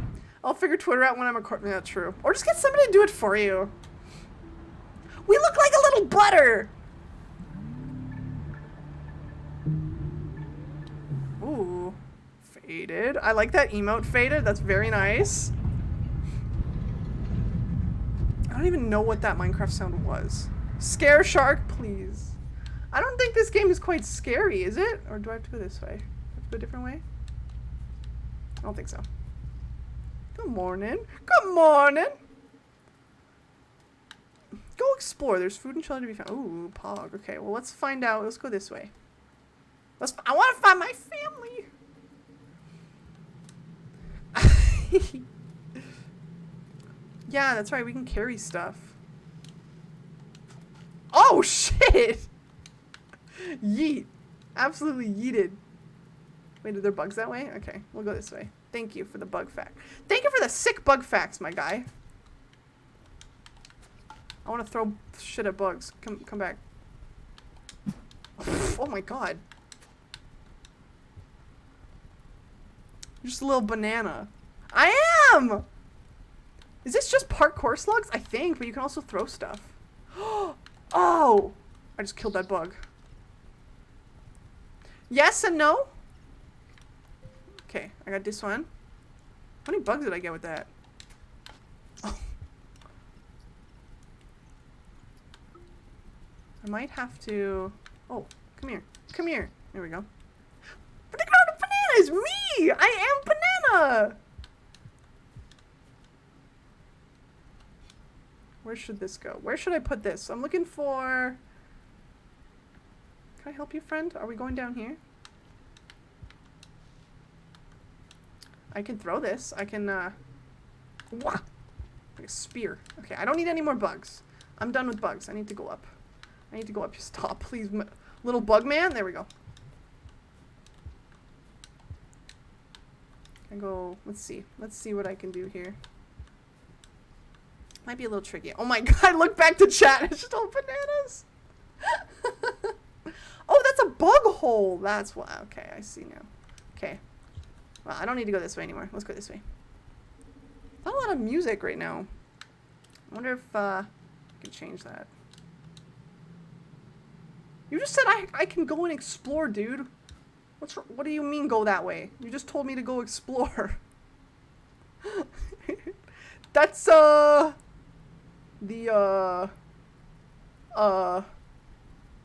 I'll figure Twitter out when I'm recording. Yeah, true. Or just get somebody to do it for you. We look like a little butter. Ooh. Faded. I like that emote, Faded. That's very nice. I don't even know what that Minecraft sound was. Scare shark, please. I don't think this game is quite scary, is it? Or do I have to go this way? Do I have to go a different way? I don't think so. Good morning. Good morning. Go explore. There's food and shelter to be found. Ooh, pog. Okay, well, let's find out. Let's go this way. I want to find my family. Yeah, that's right. We can carry stuff. Oh, shit! Yeet. Absolutely yeeted. Wait, are there bugs that way? Okay, we'll go this way. Thank you for the bug fact. Thank you for the sick bug facts, my guy. I want to throw shit at bugs. Come back. Oh my god. You're just a little banana. I am! Is this just parkour slugs? I think, but you can also throw stuff. Oh! I just killed that bug. Yes and no? Okay, I got this one. How many bugs did I get with that? Oh. I might have to... Oh, come here. Come here. There we go. But the ground of banana is me! I am banana! Where should this go? Where should I put this? I'm looking for... Can I help you, friend? Are we going down here? I can throw this. I can, Wah! Like a spear. Okay, I don't need any more bugs. I'm done with bugs. I need to go up. I need to go up. Stop, please. Little bug man? There we go. I go... Let's see. Let's see what I can do here. Might be a little tricky. Oh my god, look back to chat. It's just all bananas. Oh, that's a bug hole. That's why. Okay, I see now. Okay. Well, I don't need to go this way anymore. Let's go this way. Not a lot of music right now. I wonder if I can change that. You just said I can go and explore, dude. What do you mean go that way? You just told me to go explore. That's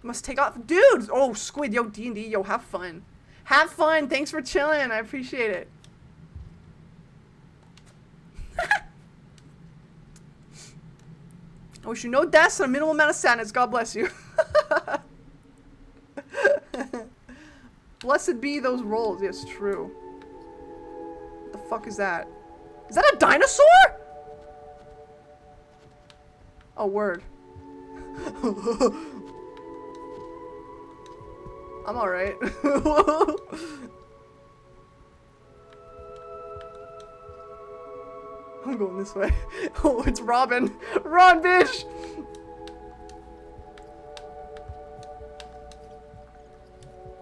must take off. Dudes! Oh, Squid, yo, D&D, yo, have fun. Have fun. Thanks for chilling. I appreciate it. I wish you no deaths and a minimal amount of sadness. God bless you. Blessed be those rolls. Yes, true. What the fuck is that? Is that a dinosaur? Oh, word. I'm alright. I'm going this way. Oh, it's Robin. Run, bitch!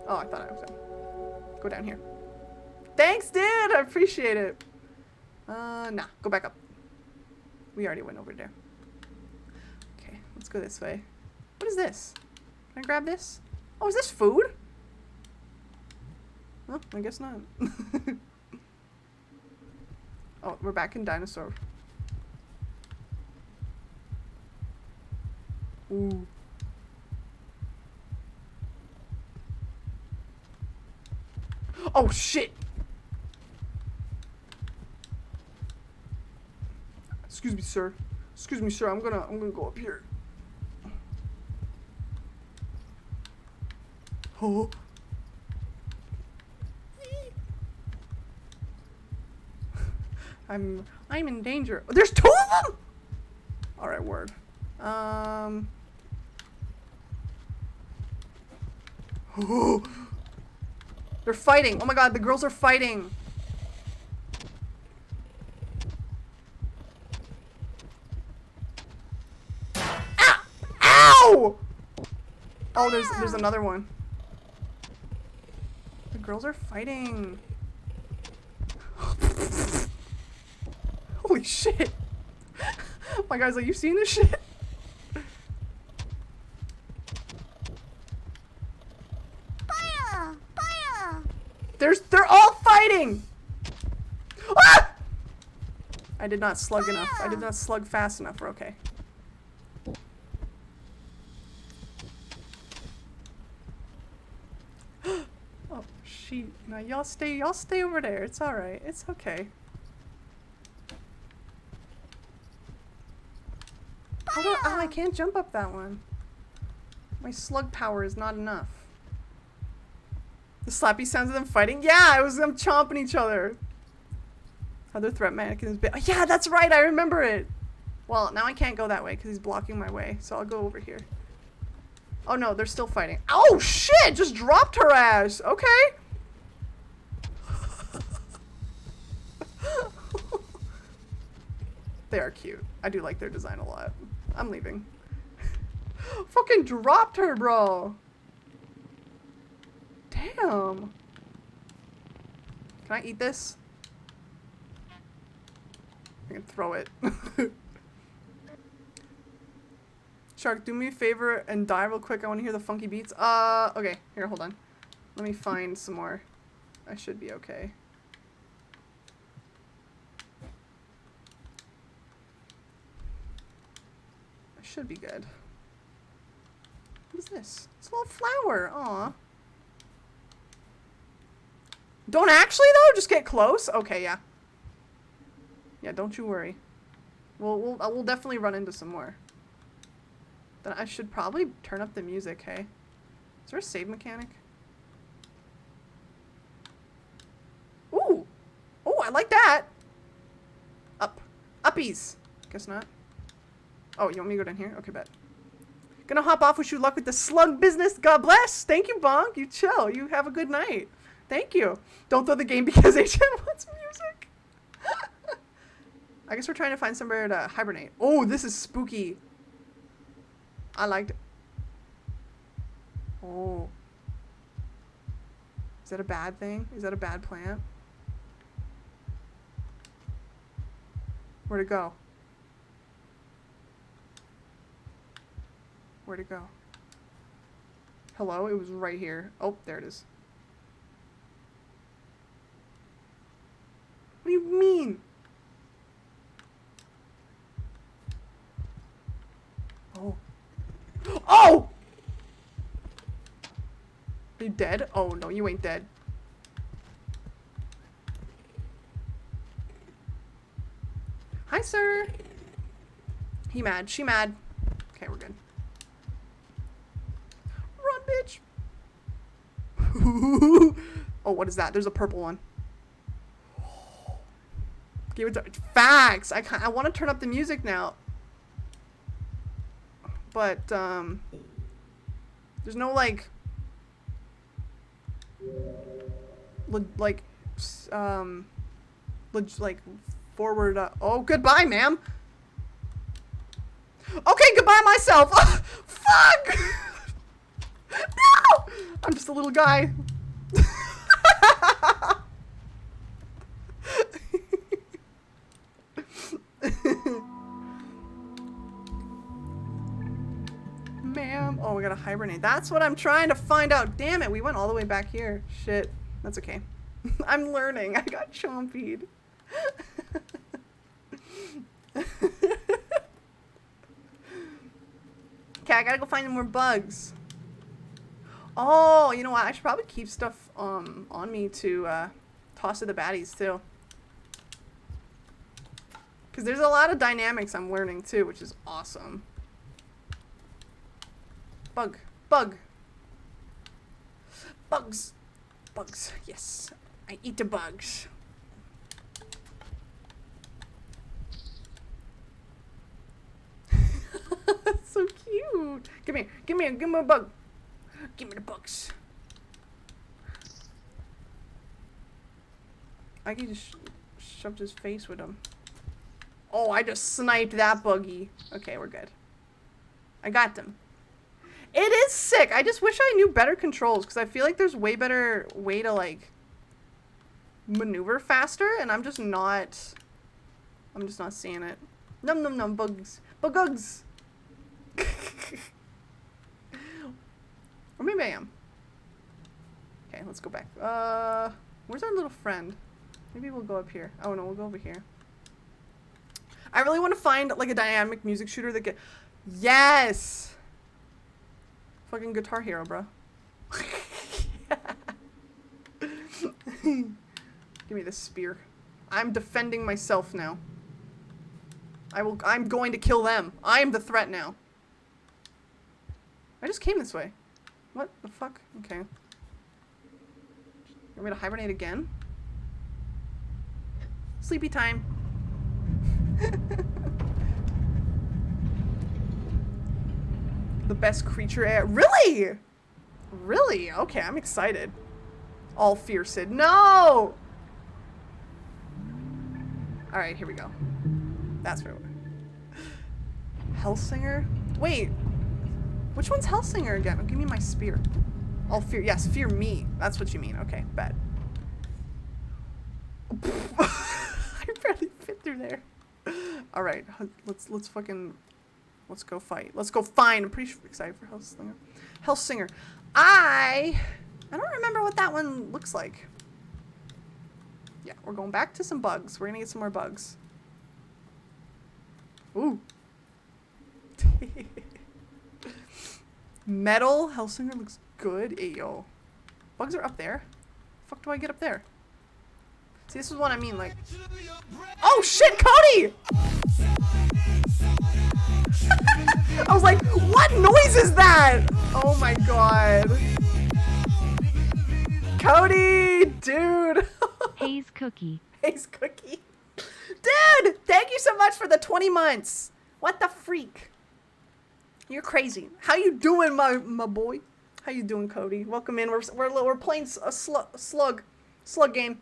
Oh, I thought I was done. Go down here. Thanks, dude! I appreciate it. Nah. Go back up. We already went over there. Okay, let's go this way. What is this? Can I grab this? Oh, is this food? Oh, I guess not. Oh, we're back in dinosaur. Ooh. Oh, shit! Excuse me, sir. Excuse me, sir. I'm gonna go up here. Oh. I'm in danger. There's two of them. All right, word. They're fighting. Oh my god, the girls are fighting. Ah! Ow! Oh, there's another one. The girls are fighting. Holy shit. My guy's like, you seen this shit? Fire! Fire! They're all fighting! Ah! I did not slug enough. I did not slug fast enough. We're okay. Oh, shit. No, y'all stay over there. It's alright. It's okay. Oh, I can't jump up that one. My slug power is not enough. The slappy sounds of them fighting? Yeah, it was them chomping each other. Other threat mannequins. Yeah, that's right. I remember it. Well, now I can't go that way because he's blocking my way. So I'll go over here. Oh no, they're still fighting. Oh shit! Just dropped her ass. Okay. They are cute. I do like their design a lot. I'm leaving. Fucking dropped her, bro. Damn. Can I eat this? I can throw it. Shark, do me a favor and die real quick. I want to hear the funky beats. Okay. Here, hold on. Let me find some more. I should be okay. I should be good. What is this? It's a little flower. Aw. Don't actually, though? Just get close? Okay, yeah. Yeah, don't you worry. We'll definitely run into some more. Then I should probably turn up the music, hey? Is there a save mechanic? Ooh! Oh, I like that! Up. Uppies! Guess not. Oh, you want me to go down here? Okay, bet. Gonna hop off. Wish you luck with the slug business. God bless! Thank you, Bonk. You chill. You have a good night. Thank you. Don't throw the game because HM wants music. I guess we're trying to find somewhere to hibernate. Oh, this is spooky. I liked it. Oh. Is that a bad thing? Is that a bad plant? Where'd it go? Where'd it go? Hello? It was right here. Oh, there it is. What do you mean? Oh. Oh! Are you dead? Oh, no, you ain't dead. Hi, sir. He mad. She mad. Okay, we're good. Run, bitch. Oh, what is that? There's a purple one. Give it to facts. I want to turn up the music now. But, there's no, like, forward, oh, goodbye, ma'am. Okay, goodbye myself. Fuck! No! I'm just a little guy. Ma'am. Oh, we gotta hibernate. That's what I'm trying to find out. Damn it, we went all the way back here. Shit. That's okay. I'm learning. I got chompied. Okay, I gotta go find more bugs. Oh, you know what? I should probably keep stuff on me to toss to the baddies too. Because there's a lot of dynamics I'm learning too, which is awesome. Bug. Bug. Bugs. Bugs. Yes. I eat the bugs. That's so cute. Come here. Give me a bug. Give me the bugs. I can just shoved his face with him. Oh, I just sniped that buggy. Okay, we're good. I got them. It is sick. I just wish I knew better controls because I feel like there's way better way to like maneuver faster and I'm just not seeing it. Num num num bugs. Bugs. Or maybe I am. Okay, let's go back. Where's our little friend? Maybe we'll go up here. Oh no, we'll go over here. I really want to find like a dynamic music shooter that yes! Fucking Guitar Hero, bro. Give me this spear. I'm defending myself now. I'm going to kill them. I am the threat now. I just came this way. What the fuck? Okay. You want me to hibernate again? Sleepy time. The best creature air. Really? Really? Okay, I'm excited. All fierce. No! Alright, here we go. That's where we're. Hellsinger? Wait. Which one's Hellsinger again? Oh, give me my spear. All fear. Yes, fear me. That's what you mean. Okay, bet. I barely fit through there. Alright, let's go fight. Let's go find. I'm pretty excited for Hellsinger. Hellsinger. I don't remember what that one looks like. Yeah, we're going back to some bugs. We're gonna get some more bugs. Ooh. Metal Hellsinger looks good. Ayo. Bugs are up there. Fuck do I get up there? See, this is what I mean, like. Oh shit, Cody! I was like, what noise is that? Oh my god. Cody, dude. Haze Cookie. Haze Cookie. Dude, thank you so much for the 20 months. What the freak? You're crazy. How you doing, my boy? How you doing, Cody? Welcome in. We're playing a slug game.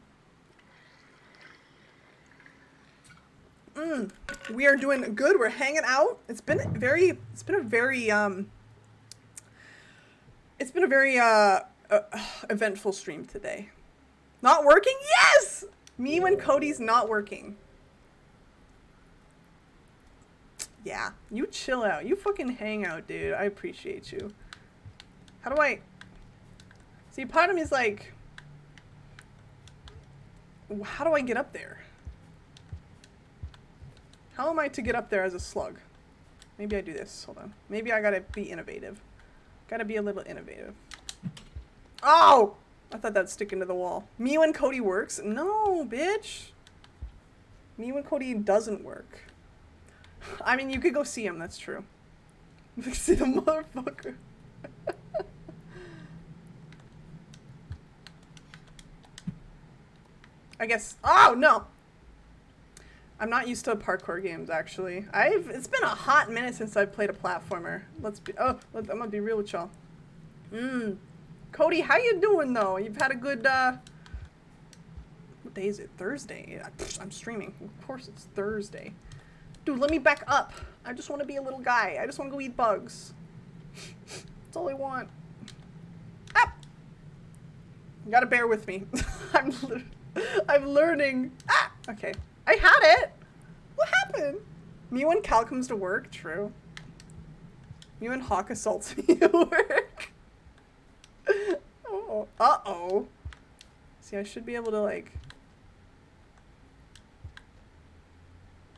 We are doing good. We're hanging out. It's been a very eventful stream today. Not working? Yes! Me when Cody's not working. Yeah, you chill out. You fucking hang out, dude. I appreciate you. How do I... See, part of me is like... How do I get up there? How am I to get up there as a slug? Maybe I do this. Hold on. Maybe I gotta be innovative. Gotta be a little innovative. Oh! I thought that'd stick into the wall. Me when Cody works? No, bitch. Me when Cody doesn't work. I mean, you could go see him. That's true. See the motherfucker. I guess. Oh, no. I'm not used to parkour games, actually. It's been a hot minute since I've played a platformer. I'm gonna be real with y'all. Cody, how you doing, though? You've had a good, what day is it? Thursday. I'm streaming. Of course it's Thursday. Dude, let me back up. I just want to be a little guy. I just want to go eat bugs. That's all I want. Ah! You gotta bear with me. I'm learning. Ah! Okay. I had it. What happened? Me when Cal comes to work? True. Me when Hawk assaults me at work. Oh. Uh-oh. See, I should be able to, like...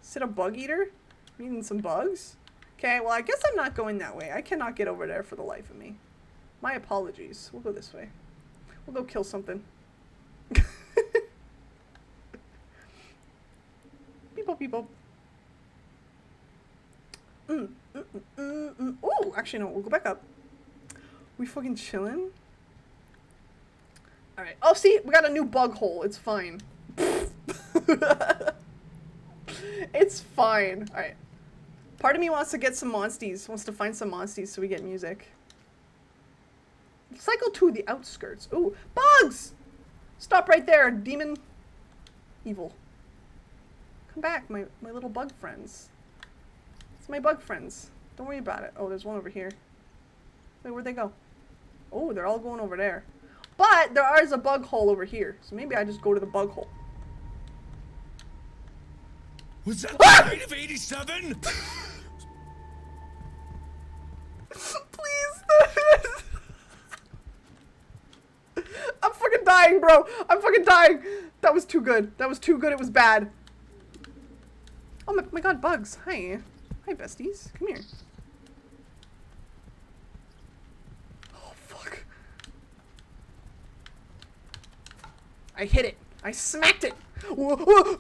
Is it a bug eater? Eating some bugs? Okay, well, I guess I'm not going that way. I cannot get over there for the life of me. My apologies. We'll go this way. We'll go kill something. People. Oh, actually, no. We'll go back up. We fucking chilling? Alright. Oh, see? We got a new bug hole. It's fine. It's fine. Alright. Part of me wants to get some monsties. Wants to find some monsties so we get music. Cycle to the outskirts. Ooh. Bugs! Stop right there, demon. Evil. Come back, my little bug friends. It's my bug friends. Don't worry about it. Oh, there's one over here. Wait, where'd they go? Oh, they're all going over there. But there is a bug hole over here. So maybe I just go to the bug hole. Was that the night of 87? Please. I'm fucking dying, bro. I'm fucking dying. That was too good. That was too good. It was bad. Oh my god, bugs. Hi. Hi, besties. Come here. Oh, fuck. I hit it. I smacked it. Whoa, whoa.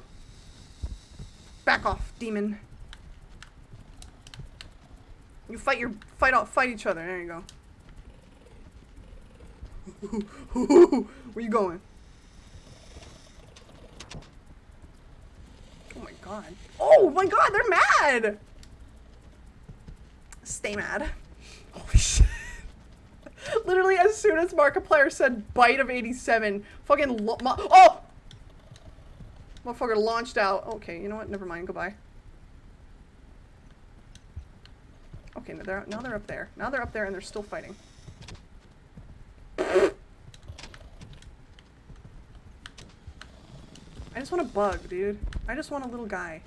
Back off, demon. You fight each other. There you go. Where you going? god. Oh my god, they're mad! Stay mad. Holy shit. Literally, as soon as Markiplier said bite of 87, fucking oh! Motherfucker launched out. Okay, you know what? Never mind. Goodbye. Okay, now they're up there. Now they're up there and they're still fighting. I just want a bug, dude. I just want a little guy.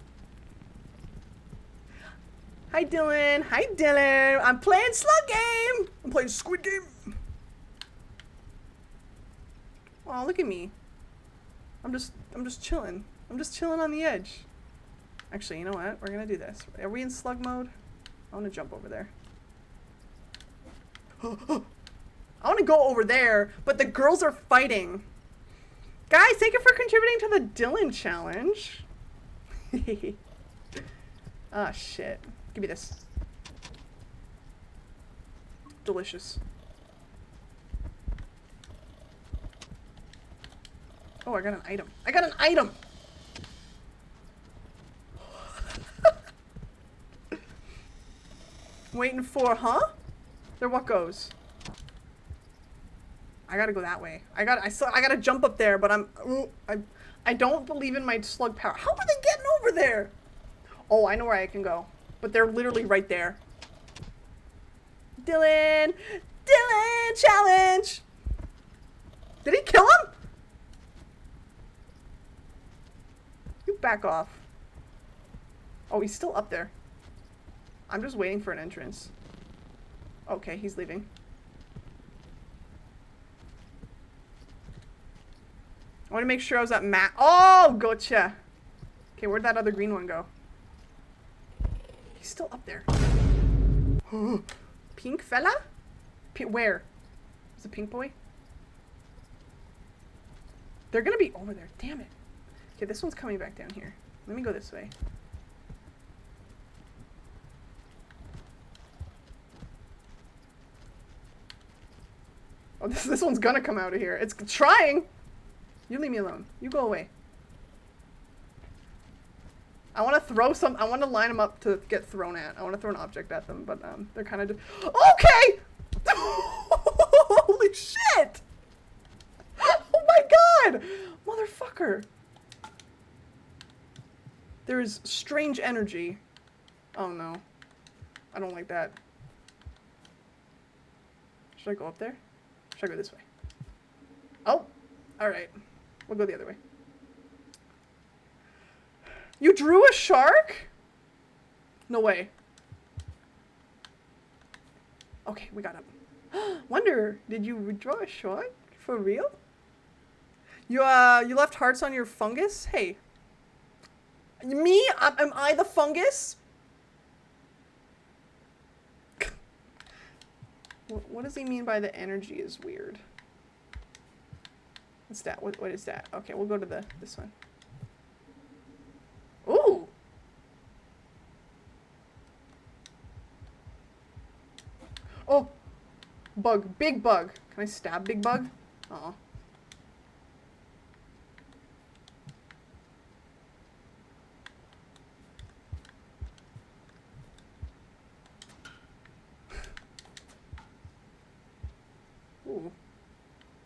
Hi, Dylan. Hi, Dylan. I'm playing Slug Game. I'm playing Squid Game. Oh, look at me. I'm just chilling. I'm just chilling on the edge. Actually, you know what? We're gonna do this. Are we in slug mode? I want to jump over there. I want to go over there, but the girls are fighting. Guys, thank you for contributing to the Dylan challenge. Ah, shit. Give me this. Delicious. Oh, I got an item. I got an item! Waiting for, huh? There what goes? I gotta go that way. I gotta jump up there, but I don't believe in my slug power. How are they getting over there? Oh, I know where I can go. But they're literally right there. Dylan! Dylan! Challenge! Did he kill him? You back off. Oh, he's still up there. I'm just waiting for an entrance. Okay, he's leaving. I want to make sure I was at Oh, gotcha. Okay, where'd that other green one go? He's still up there. Pink fella? Where? Is it pink boy? They're gonna be over there. Damn it. Okay, this one's coming back down here. Let me go this way. Oh, this one's gonna come out of here. It's trying! You leave me alone. You go away. I want to throw some. I want to line them up to get thrown at. I want to throw an object at them, but they're kind of just. Okay! Holy shit! Oh my god! Motherfucker! There is strange energy. Oh no. I don't like that. Should I go up there? Should I go this way? Oh! Alright. We'll go the other way. You drew a shark? No way. Okay, we got him. Wonder, did you draw a shark? For real? You left hearts on your fungus? Hey. Me? Am I the fungus? What does he mean by the energy is weird? What's that? What is that? Okay, we'll go to this one. Ooh! Oh! Bug. Big bug. Can I stab big bug? Aw. Ooh.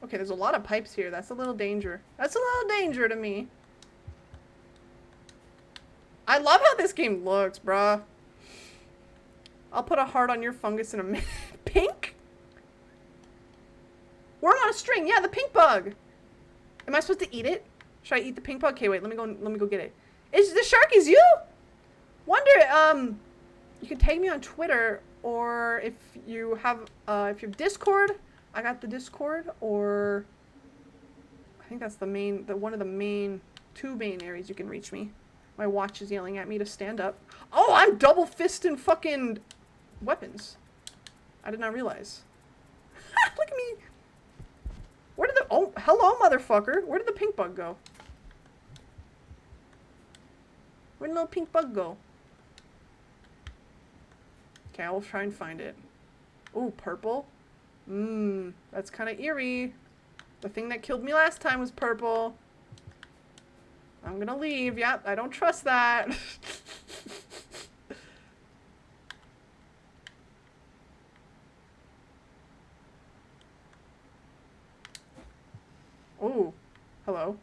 Okay, there's a lot of pipes here. That's a little danger. That's a little danger to me. I love how this game looks, bruh. I'll put a heart on your fungus in a minute. Pink? Worm on a string. Yeah, the pink bug. Am I supposed to eat it? Should I eat the pink bug? Okay, wait. Let me go get it. Is the shark is you? Wonder, you can tag me on Twitter, or if you have Discord, I got the Discord, or I think that's the main, one of the main, two main areas you can reach me. My watch is yelling at me to stand up. Oh, I'm double fisting fucking weapons. I did not realize. Look at me. Where did the, oh, hello, motherfucker. Where did the pink bug go? Where did the little pink bug go? Okay, I will try and find it. Ooh, purple. That's kind of eerie. The thing that killed me last time was purple. I'm gonna leave. Yep, I don't trust that. Oh, hello.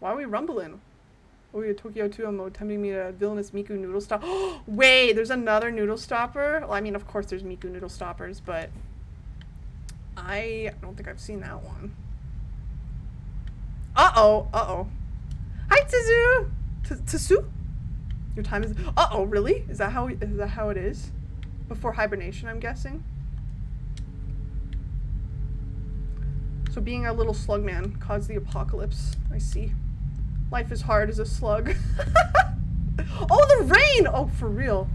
Why are we rumbling? Oh, you're Tokyo 2 mode tempting me to villainous Miku noodle stop. Wait, there's another noodle stopper? Well, I mean, of course there's Miku noodle stoppers, but I don't think I've seen that one. Uh-oh, uh-oh. Hi, Tizu! Tizu? Your time is... Uh-oh, really? Is that how it is? Before hibernation, I'm guessing? So being a little slug man caused the apocalypse. I see. Life is hard as a slug. Oh, the rain! Oh, for real.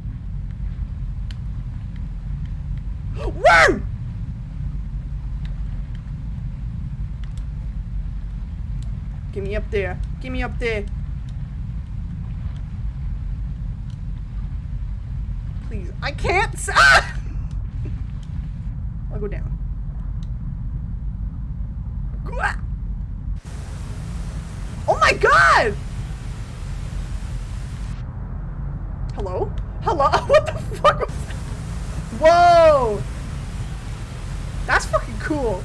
Worm! Get me up there. Get me up there. Please. I can't. Ah! I'll go down. Oh my god! Hello? Hello? What the fuck was that? Whoa! That's fucking cool.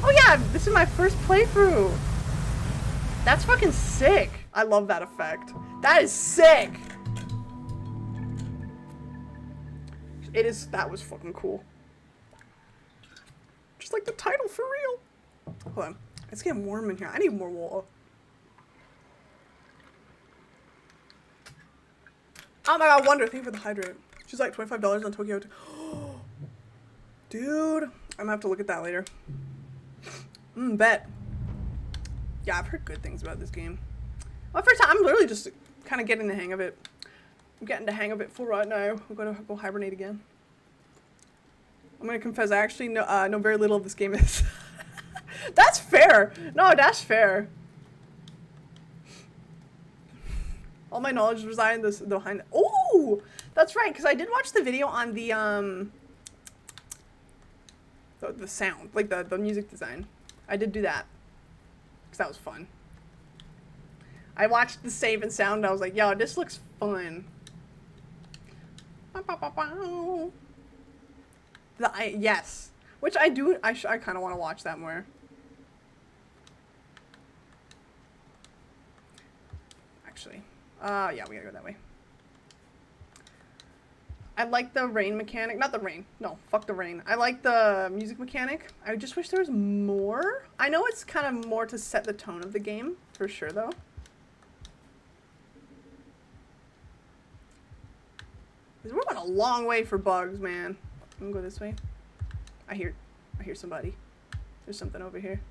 Oh yeah, this is my first playthrough. That's fucking sick. I love that effect. That is sick. That was fucking cool. Just like the title, for real. Hold on. It's getting warm in here. I need more water. Oh my god, Wonder, thank you for the hydrate. She's like $25 on Tokyo. Dude, I'm gonna have to look at that later. Bet. Yeah, I've heard good things about this game. Well, first time, I'm literally just kind of getting the hang of it. I'm getting the hang of it for right now. I'm gonna go hibernate again. I'm gonna confess, I actually know very little of this game is. That's fair. No, that's fair. All my knowledge reside in this behind. Oh, that's right. Because I did watch the video on the sound, like the music design. I did do that because that was fun. I watched the save and sound. And I was like, yo, this looks fun. Yes, which I do. I kind of want to watch that more. Actually, yeah, we gotta go that way. I like the rain mechanic. Not the rain. No, fuck the rain. I like the music mechanic. I just wish there was more. I know it's kind of more to set the tone of the game, for sure, though. We're going a long way for bugs, man. I'm gonna go this way. I hear somebody. There's something over here.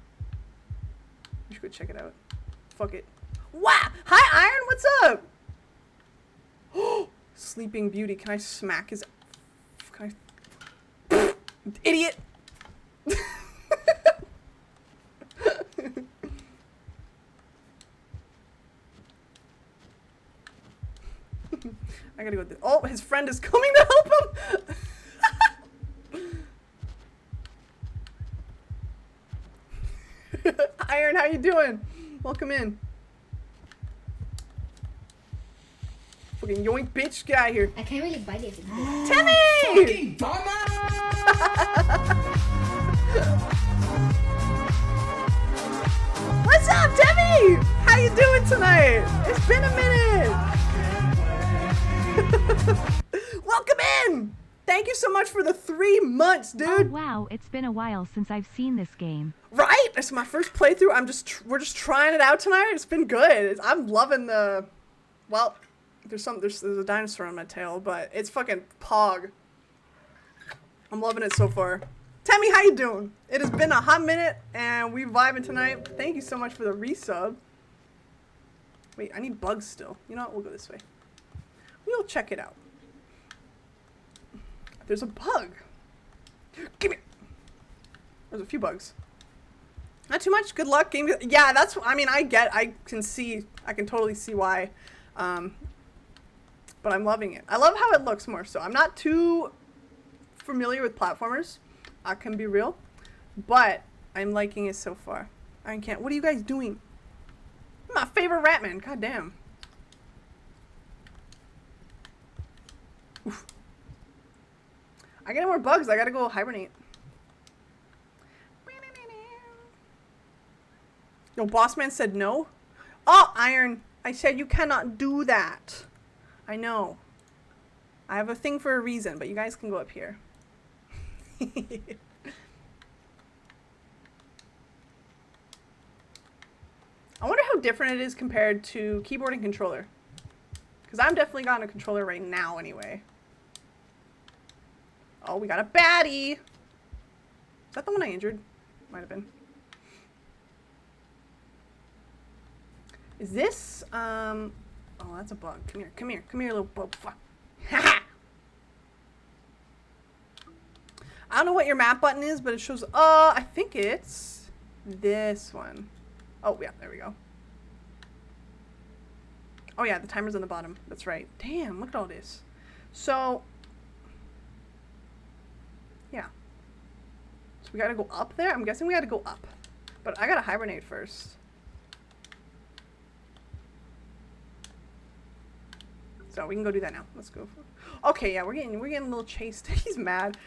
We should go check it out. Fuck it. Wow! Hi, Iron. What's up? Oh, Sleeping Beauty. Can I smack his? Can I? Idiot! I gotta go. Oh, his friend is coming to help him. Iron, how you doing? Welcome in. Fucking yoink, bitch! Get out of here. I can't really bite it. Timmy! What's up, Timmy? How you doing tonight? It's been a minute. Welcome in. Thank you so much for the 3 months, dude. Oh, wow, it's been a while since I've seen this game. Right? It's my first playthrough. We're just trying it out tonight. It's been good. I'm loving the. Well, there's a dinosaur on my tail, but it's fucking pog. I'm loving it so far. Tammy, how you doing? It has been a hot minute, and we vibing tonight. Thank you so much for the resub. Wait, I need bugs still. You know what? We'll go this way. We'll check it out. There's a bug. Give me. There's a few bugs. Not too much. Good luck. Game. Yeah, that's. I mean, I can totally see why. But I'm loving it. I love how it looks more so. I'm not too familiar with platformers. I can be real, but I'm liking it so far. I can't. What are you guys doing? My favorite rat man. God damn. Oof. I get more bugs. I gotta go hibernate. Yo, boss man said no. Oh, Iron. I said you cannot do that. I know. I have a thing for a reason, but you guys can go up here. I wonder how different it is compared to keyboard and controller. Because I'm definitely got a controller right now anyway. Oh, we got a baddie. Is that the one I injured? Might have been. Is this, oh, that's a bug. Come here, come here, come here, little bug. Ha! I don't know what your map button is, but it shows, I think it's this one. Oh, yeah, there we go. Oh, yeah, the timer's on the bottom. That's right. Damn, look at all this. So, yeah. So we gotta go up there? I'm guessing we gotta go up. But I gotta hibernate first. So we can go do that now. Let's go. Okay, yeah, we're getting a little chased. He's mad.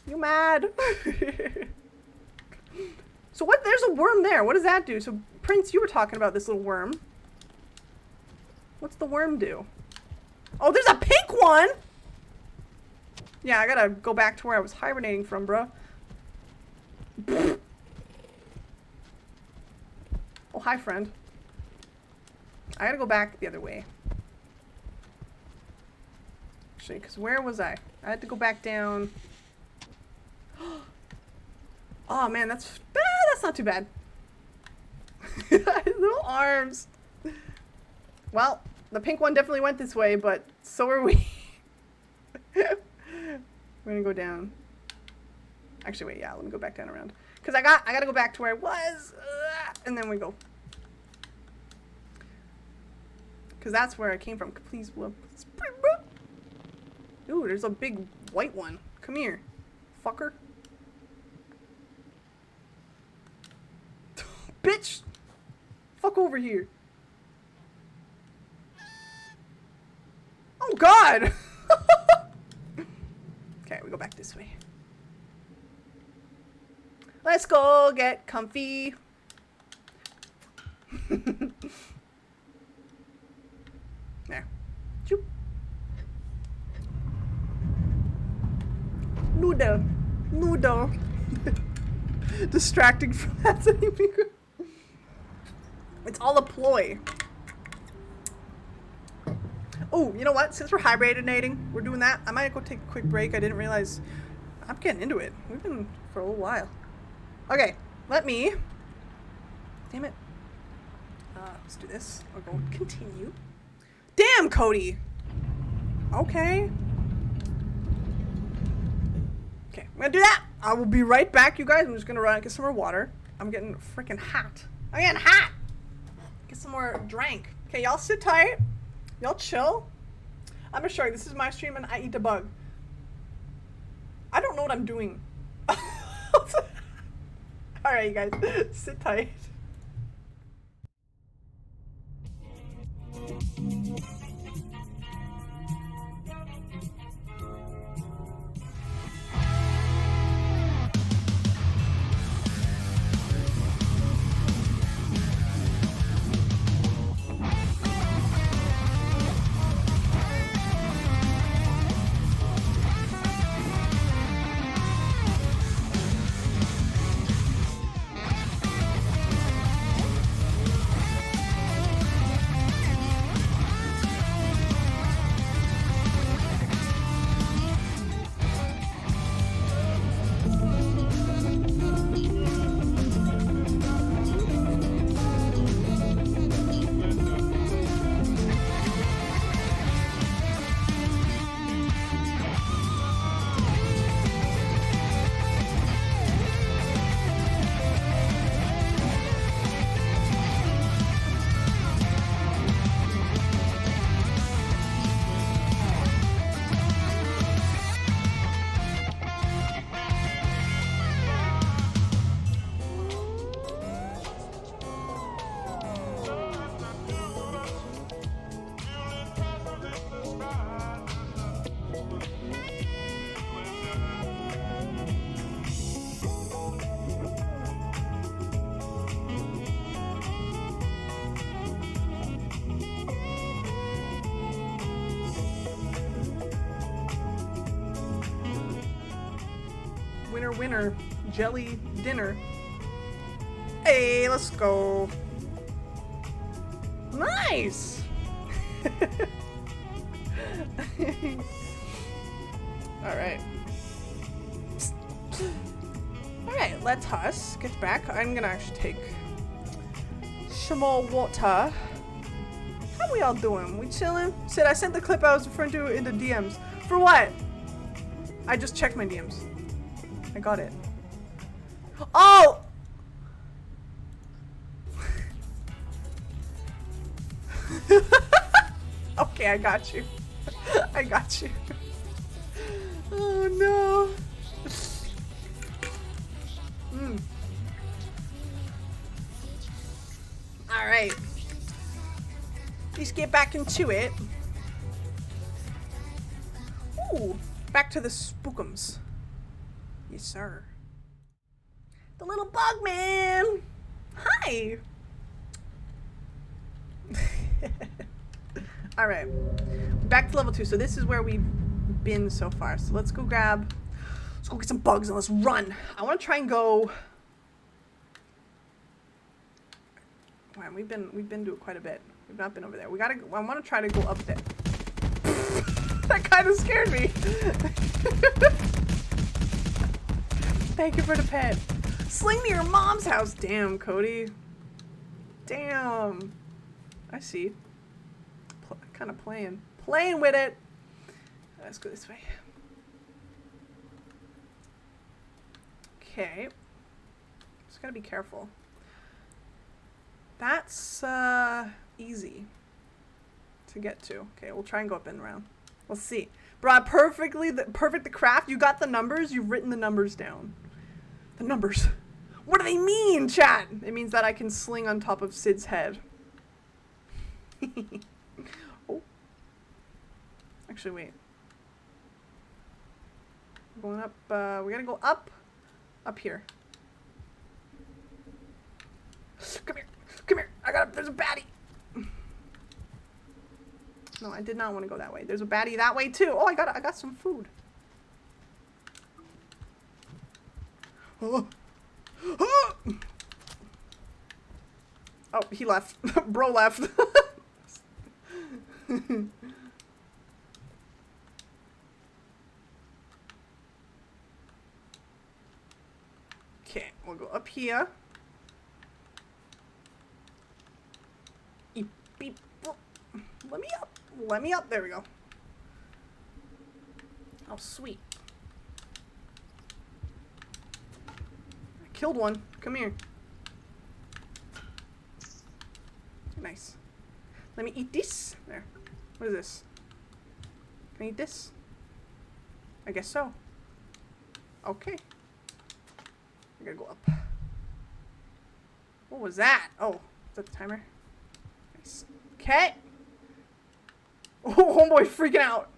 You mad? So what? There's a worm there. What does that do? So Prince, you were talking about this little worm. What's the worm do? Oh, there's a pink one. Yeah, I gotta go back to where I was hibernating from, bro. Oh, hi, friend. I gotta go back the other way. Actually, because where was I? I had to go back down. Oh man, that's not too bad. Little arms. Well, the pink one definitely went this way, but so are we. We're gonna go down. Actually, wait, yeah, let me go back down around. Because I gotta go back to where I was, and then we go. Because that's where I came from. Please, look. Ooh, there's a big white one. Come here, fucker. Bitch! Fuck over here. Oh god! Okay, we go back this way. Let's go get comfy. There. Choop. Noodle. Noodle. Distracting from that. It's all a ploy. Oh, you know what? Since we're hibernating, we're doing that. I might go take a quick break. I didn't realize I'm getting into it. We've been for a little while. Okay, let me. Damn it. Let's do this. We're going to continue. Damn, Cody. Okay. Okay, I'm gonna do that. I will be right back, you guys. I'm just gonna run and get some more water. I'm getting freaking hot. I'm getting hot. Get some more drink. Okay, y'all sit tight. Y'all chill. I'm a shark. This is my stream and I eat a bug. I don't know what I'm doing. Alright, you guys. Sit tight. winner, jelly dinner. Hey, let's go. Nice. All right. All right, let us get back. I'm gonna actually take some more water. How we all doing? We chilling? Said I sent the clip I was referring to in the DMs. For what? I just checked my DMs. I got it. Oh! Okay, I got you. I got you. Oh no. All right. Let's get back into it. Ooh, back to the spookums. Yes, sir. The little bug man. Hi. All right, back to level 2. So this is where we've been so far. So let's go get some bugs and let's run. I want to try and go. Man, we've been doing quite a bit. We've not been over there. I want to try to go up there. That kind of scared me. Thank you for the pet. Sling to your mom's house. Damn, Cody. Damn. I see. Kind of playing with it. Let's go this way. Okay. Just gotta be careful. That's easy to get to. Okay, we'll try and go up and around. We'll see. Bro, perfect the craft. You got the numbers. You've written the numbers down. The numbers. What do they mean, chat? It means that I can sling on top of Sid's head. Oh. Actually, wait. We're going up. We gotta go up. Up here. Come here. Come here. There's a baddie. No, I did not want to go that way. There's a baddie that way too. Oh, I got some food. Oh. Oh, he left. Bro left. Okay, we'll go up here. Eep, beep, oh. Let me up. Let me up. There we go. Oh, sweet. I killed one. Come here. Nice. Let me eat this. There. What is this? Can I eat this? I guess so. Okay. I gotta go up. What was that? Oh, is that the timer? Nice. Okay. Oh, homeboy freaking out.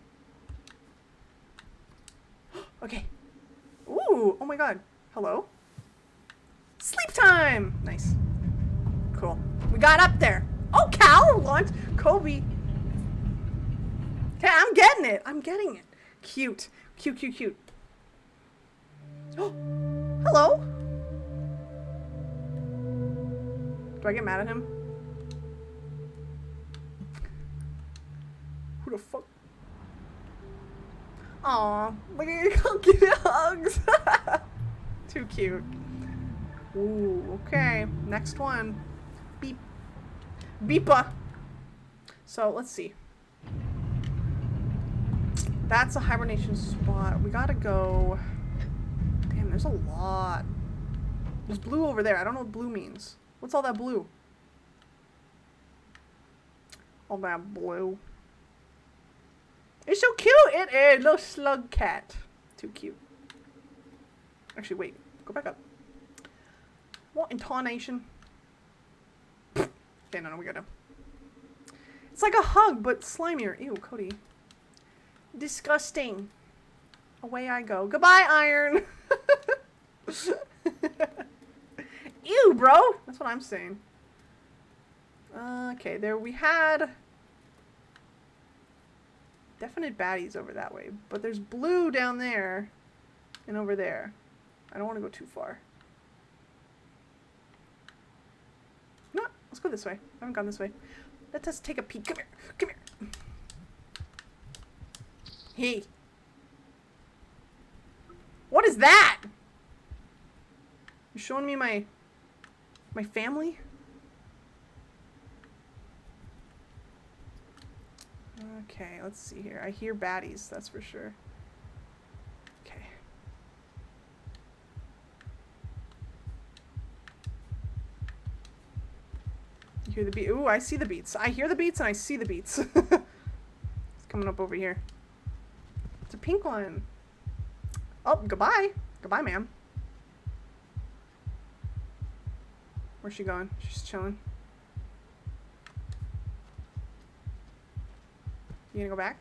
Okay. Ooh, oh my god. Hello? Sleep time! Nice. Cool. We got up there. Oh, cow launch. Kobe. Okay, I'm getting it. I'm getting it. Cute. Cute, cute, cute. Oh, hello. Do I get mad at him? Who the fuck? Aw, look at you giving hugs. Too cute. Ooh, okay. Next one. Beep. Beepa. So, let's see. That's a hibernation spot. We gotta go... Damn, there's a lot. There's blue over there. I don't know what blue means. What's all that blue? All that blue. It's so cute! It is! Little slug cat. Too cute. Actually, wait. Go back up. What intonation? Okay, no, we gotta... It's like a hug, but slimier. Ew, Cody. Disgusting. Away I go. Goodbye, iron! Ew, bro! That's what I'm saying. Okay, there we had... Definite baddies over that way. But there's blue down there. And over there. I don't want to go too far. No, let's go this way. I haven't gone this way. Let us take a peek. Come here. Come here. Hey. What is that? You showing me my family? Okay, let's see here. I hear baddies, that's for sure. Okay. You hear the beat? Ooh, I see the beats. I hear the beats and I see the beats. It's coming up over here. It's a pink one. Oh, goodbye. Goodbye, ma'am. Where's she going? She's chilling. You gonna go back?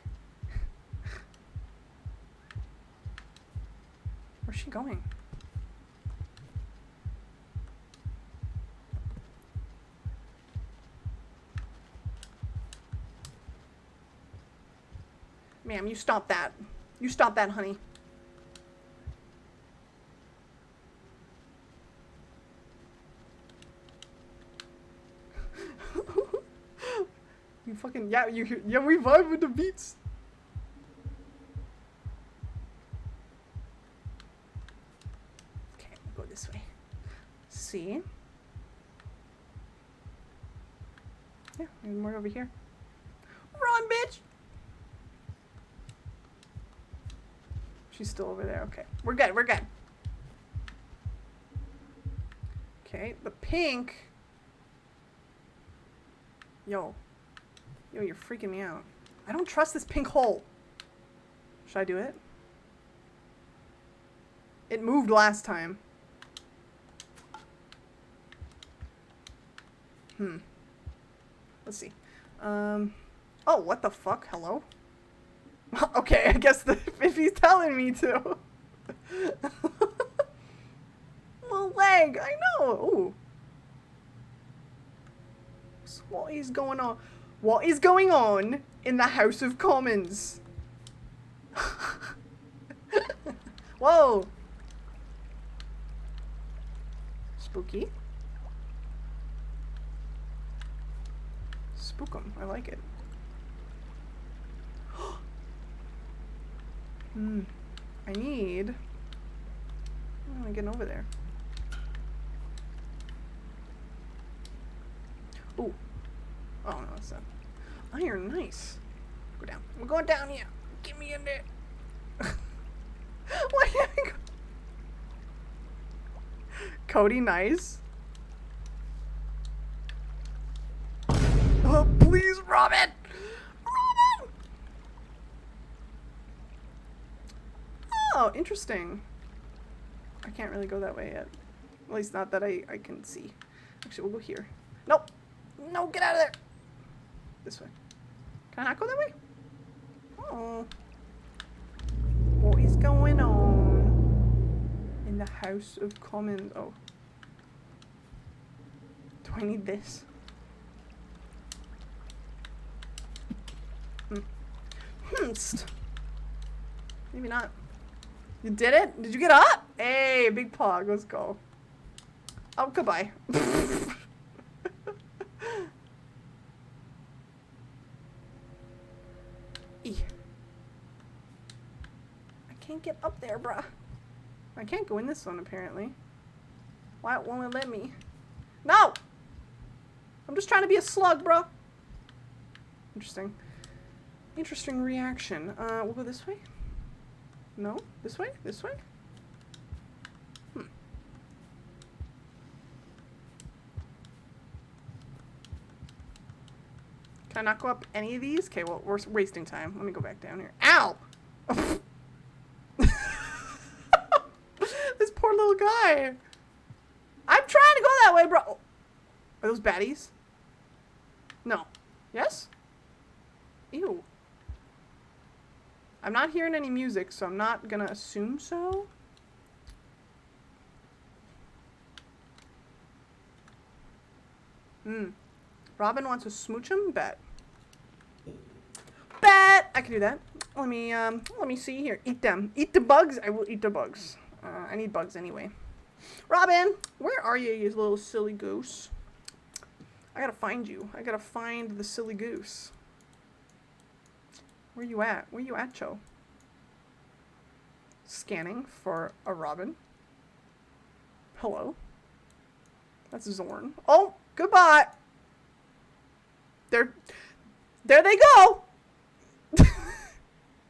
Where's she going? Ma'am, you stop that. You stop that, honey. You fucking, yeah, yeah, we vibe with the beats. Okay, we'll go this way. See? Yeah, there's more over here. Run, bitch! She's still over there. Okay, we're good, we're good. Okay, the pink. Yo. Yo, you're freaking me out. I don't trust this pink hole. Should I do it? It moved last time. Let's see. Oh, what the fuck? Hello? Okay, I guess if he's telling me to. Little leg, I know. Ooh. So what is going on? What is going on in the House of Commons? Whoa. Spooky. Spook 'em. I like it. I need... How am I getting over there? Ooh. Oh, no, that's not. Iron, nice. Go down. We're going down here. Get me in there. Why can't I go? Cody, nice. Oh, please, Robin! Robin! Oh, interesting. I can't really go that way yet. At least not that I can see. Actually, we'll go here. Nope. No, get out of there. This way. Can I not go that way? Oh. What is going on in the House of Commons? Oh. Do I need this? Maybe not. You did it? Did you get up? Hey, big pog. Let's go. Oh, goodbye. I can't get up there, bruh. I can't go in this one, apparently. Why won't it let me? No! I'm just trying to be a slug, bruh. Interesting. Interesting reaction. We'll go this way? No? This way? This way? Can I not go up any of these? Okay, well, we're wasting time. Let me go back down here. Ow! This poor little guy. I'm trying to go that way, bro. Are those baddies? No. Yes? Ew. I'm not hearing any music, so I'm not gonna assume so. Robin wants to smooch him? Bet. Bet! I can do that. Let me see here. Eat them. Eat the bugs? I will eat the bugs. I need bugs anyway. Robin, where are you, you little silly goose? I gotta find you. I gotta find the silly goose. Where you at? Where you at, Joe? Scanning for a robin. Hello. That's Zorn. Oh, goodbye. There they go.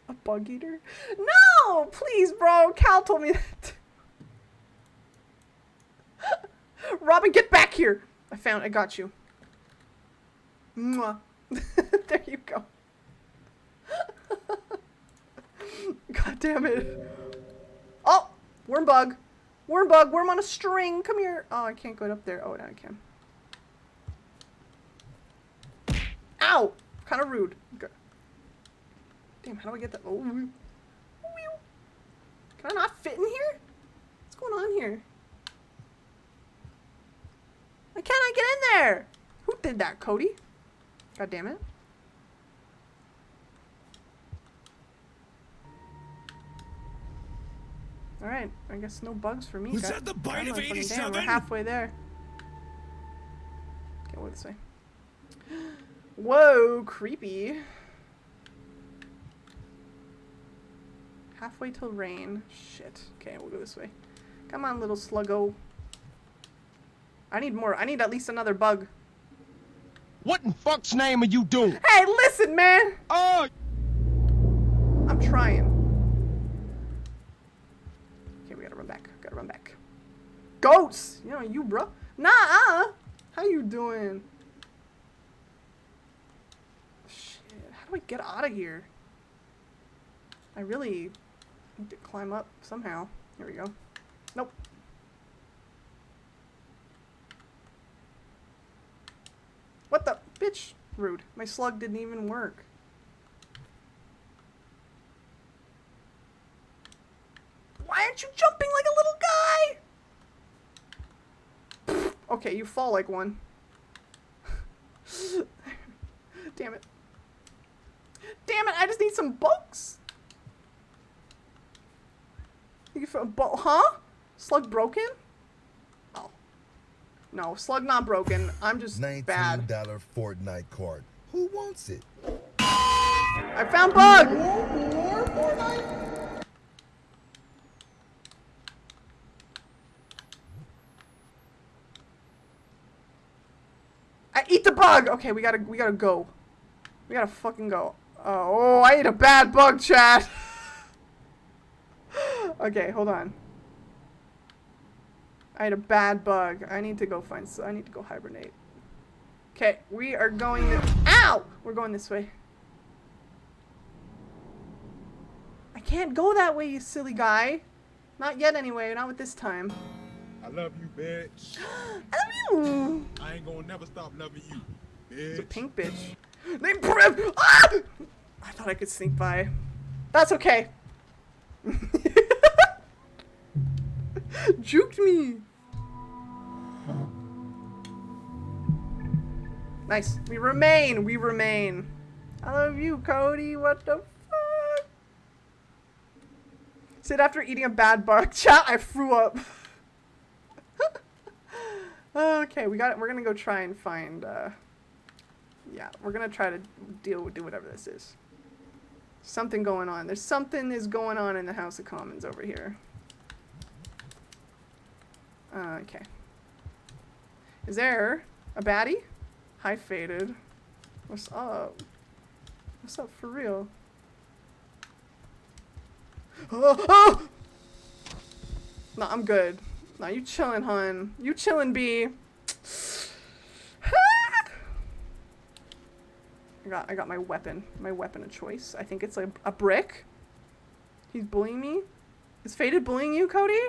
A bug eater? No, please, bro. Cal told me that. Robin, get back here. I got you. Mwah. There you go. God damn it. Oh, worm bug. Worm bug, worm on a string. Come here. Oh, I can't go up there. Oh, now I can. Ow! Kind of rude. Okay. Damn, how do I get that? Oh. Can I not fit in here? What's going on here? Why can't I get in there? Who did that, Cody? God damn it. Alright, I guess no bugs for me. Was guys. that the bite of Damn, 87? we're halfway there. Okay, what this way? Whoa, creepy. Halfway till rain. Shit. Okay, we'll go this way. Come on, little sluggo. I need more. I need at least another bug. What in fuck's name are you doing? Hey, listen, man! Oh! I'm trying. Okay, we gotta run back. Gotta run back. Goats! You know, you, bro. Nah! How you doing? Shit, how do I get out of here? I really need to climb up somehow. Here we go. Nope. What the? Bitch. Rude. My slug didn't even work. Why aren't you jumping like a little guy? Okay, you fall like one. Damn it. Damn it, I just need some bugs. Huh? Slug broken? Oh. No, slug not broken. I'm just bad. $19 Fortnite card. Who wants it? I found bug! More Fortnite? I eat the bug! Okay, we gotta go. We gotta fucking go. Oh, I ate a bad bug, chat. Okay, hold on. I ate a bad bug. I need to go I need to go hibernate. Okay, we are going ow! We're going this way. I can't go that way, you silly guy. Not yet anyway, not with this time. I love you, bitch. I love you! I ain't gonna never stop loving you, It's a bitch. pink bitch. Name Priv! Ah! I thought I could sneak by. That's okay. Juked me. Nice. We remain. We remain. I love you, Cody. What the fuck? Said after eating a bad bug. Chat, I threw up. Okay, we got it. We're gonna go try and find, yeah, we're gonna try to do whatever this is. Something going on. There's something is going on in the House of Commons over here. Okay. Is there a baddie? Hi, Faded. What's up? What's up for real? Oh, oh! No, I'm good. No, you chillin', hun. You chillin', B. I got my weapon of choice. I think it's like a brick. He's bullying me. Is Faded bullying you, Cody?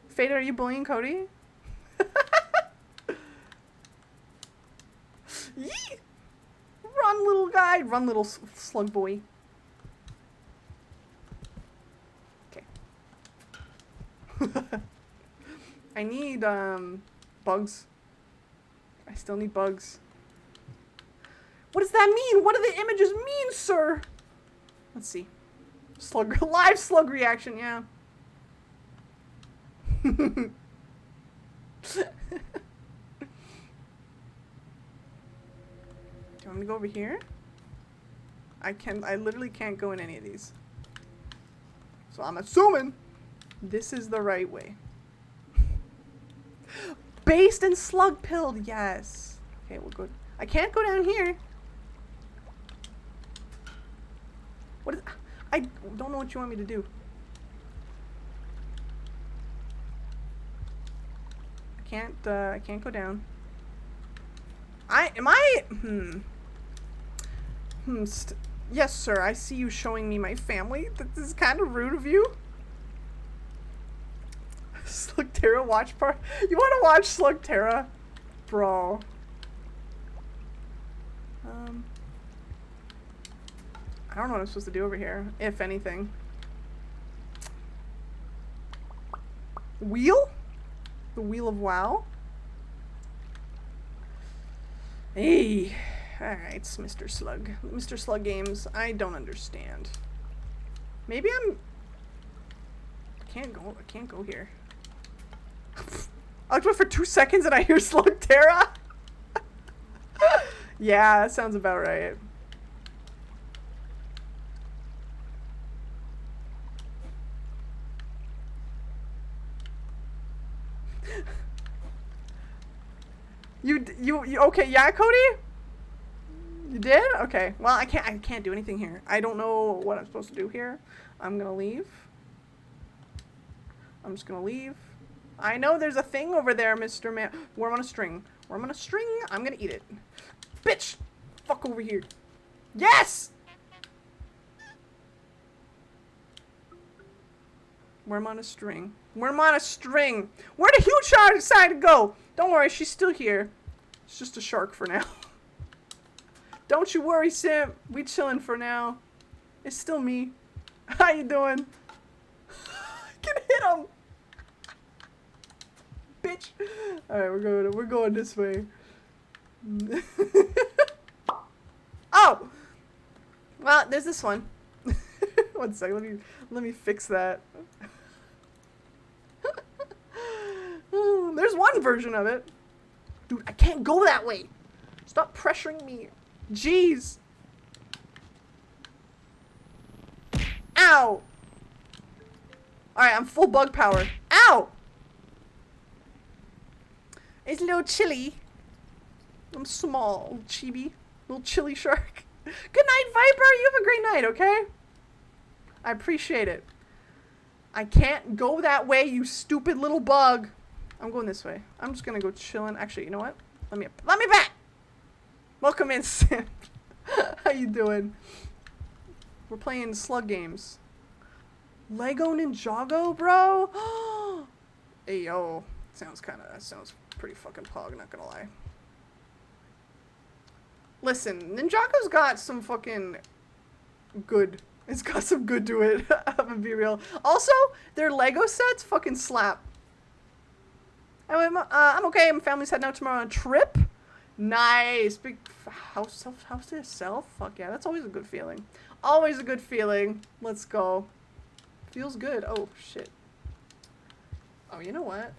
Faded, are you bullying Cody? Yeet! Run, little guy. Run, little slug boy. Okay. I need, bugs. I still need bugs. What does that mean? What do the images mean, sir? Let's see. Slug, live slug reaction, yeah. Do you want me to go over here? I literally can't go in any of these. So I'm assuming this is the right way. Based and slug pilled, yes. Okay, we'll go. I can't go down here. What is? I don't know what you want me to do. I can't go down. Yes, sir. I see you showing me my family. This is kind of rude of you. Slugterra watch part. You want to watch Slugterra? Bro. I don't know what I'm supposed to do over here, if anything. Wheel? The Wheel of WoW? Hey. Alright, Mr. Slug. Mr. Slug Games, I don't understand. Maybe I can't go here. I looked away for 2 seconds and I hear Slugterra. Yeah, that sounds about right. You okay? Yeah, Cody. You did? Okay. Well, I can't do anything here. I don't know what I'm supposed to do here. I'm gonna leave. I'm just gonna leave. I know there's a thing over there, Mr. Man. Worm on a string. Worm on a string. I'm gonna eat it. Bitch! Fuck over here. Yes! Worm on a string. Worm on a string. Where did Huge Shark decide to go? Don't worry, she's still here. It's just a shark for now. Don't you worry, Simp. We chilling for now. It's still me. How you doing? I can hit him. Bitch. Alright, we're going this way. Oh! Well, there's this one. One second, let me fix that. There's one version of it. Dude, I can't go that way. Stop pressuring me. Jeez. Ow. Alright, I'm full bug power. Ow! It's a little chilly. I'm small, little chibi, little chilly shark. Good night, Viper. You have a great night, okay? I appreciate it. I can't go that way, you stupid little bug. I'm going this way. I'm just gonna go chillin'. Actually, you know what? Let me back. Welcome in, Sim. How you doing? We're playing slug games. Lego Ninjago, bro. Hey yo, that sounds pretty fucking pog. Not gonna lie. Listen, Ninjago's got some fucking good. It's got some good to it. I'm gonna be real. Also, their Lego sets fucking slap. I'm okay. My family's heading out tomorrow on a trip. Nice. Big house to yourself. Fuck yeah, that's always a good feeling. Always a good feeling. Let's go. Feels good. Oh shit. Oh, you know what?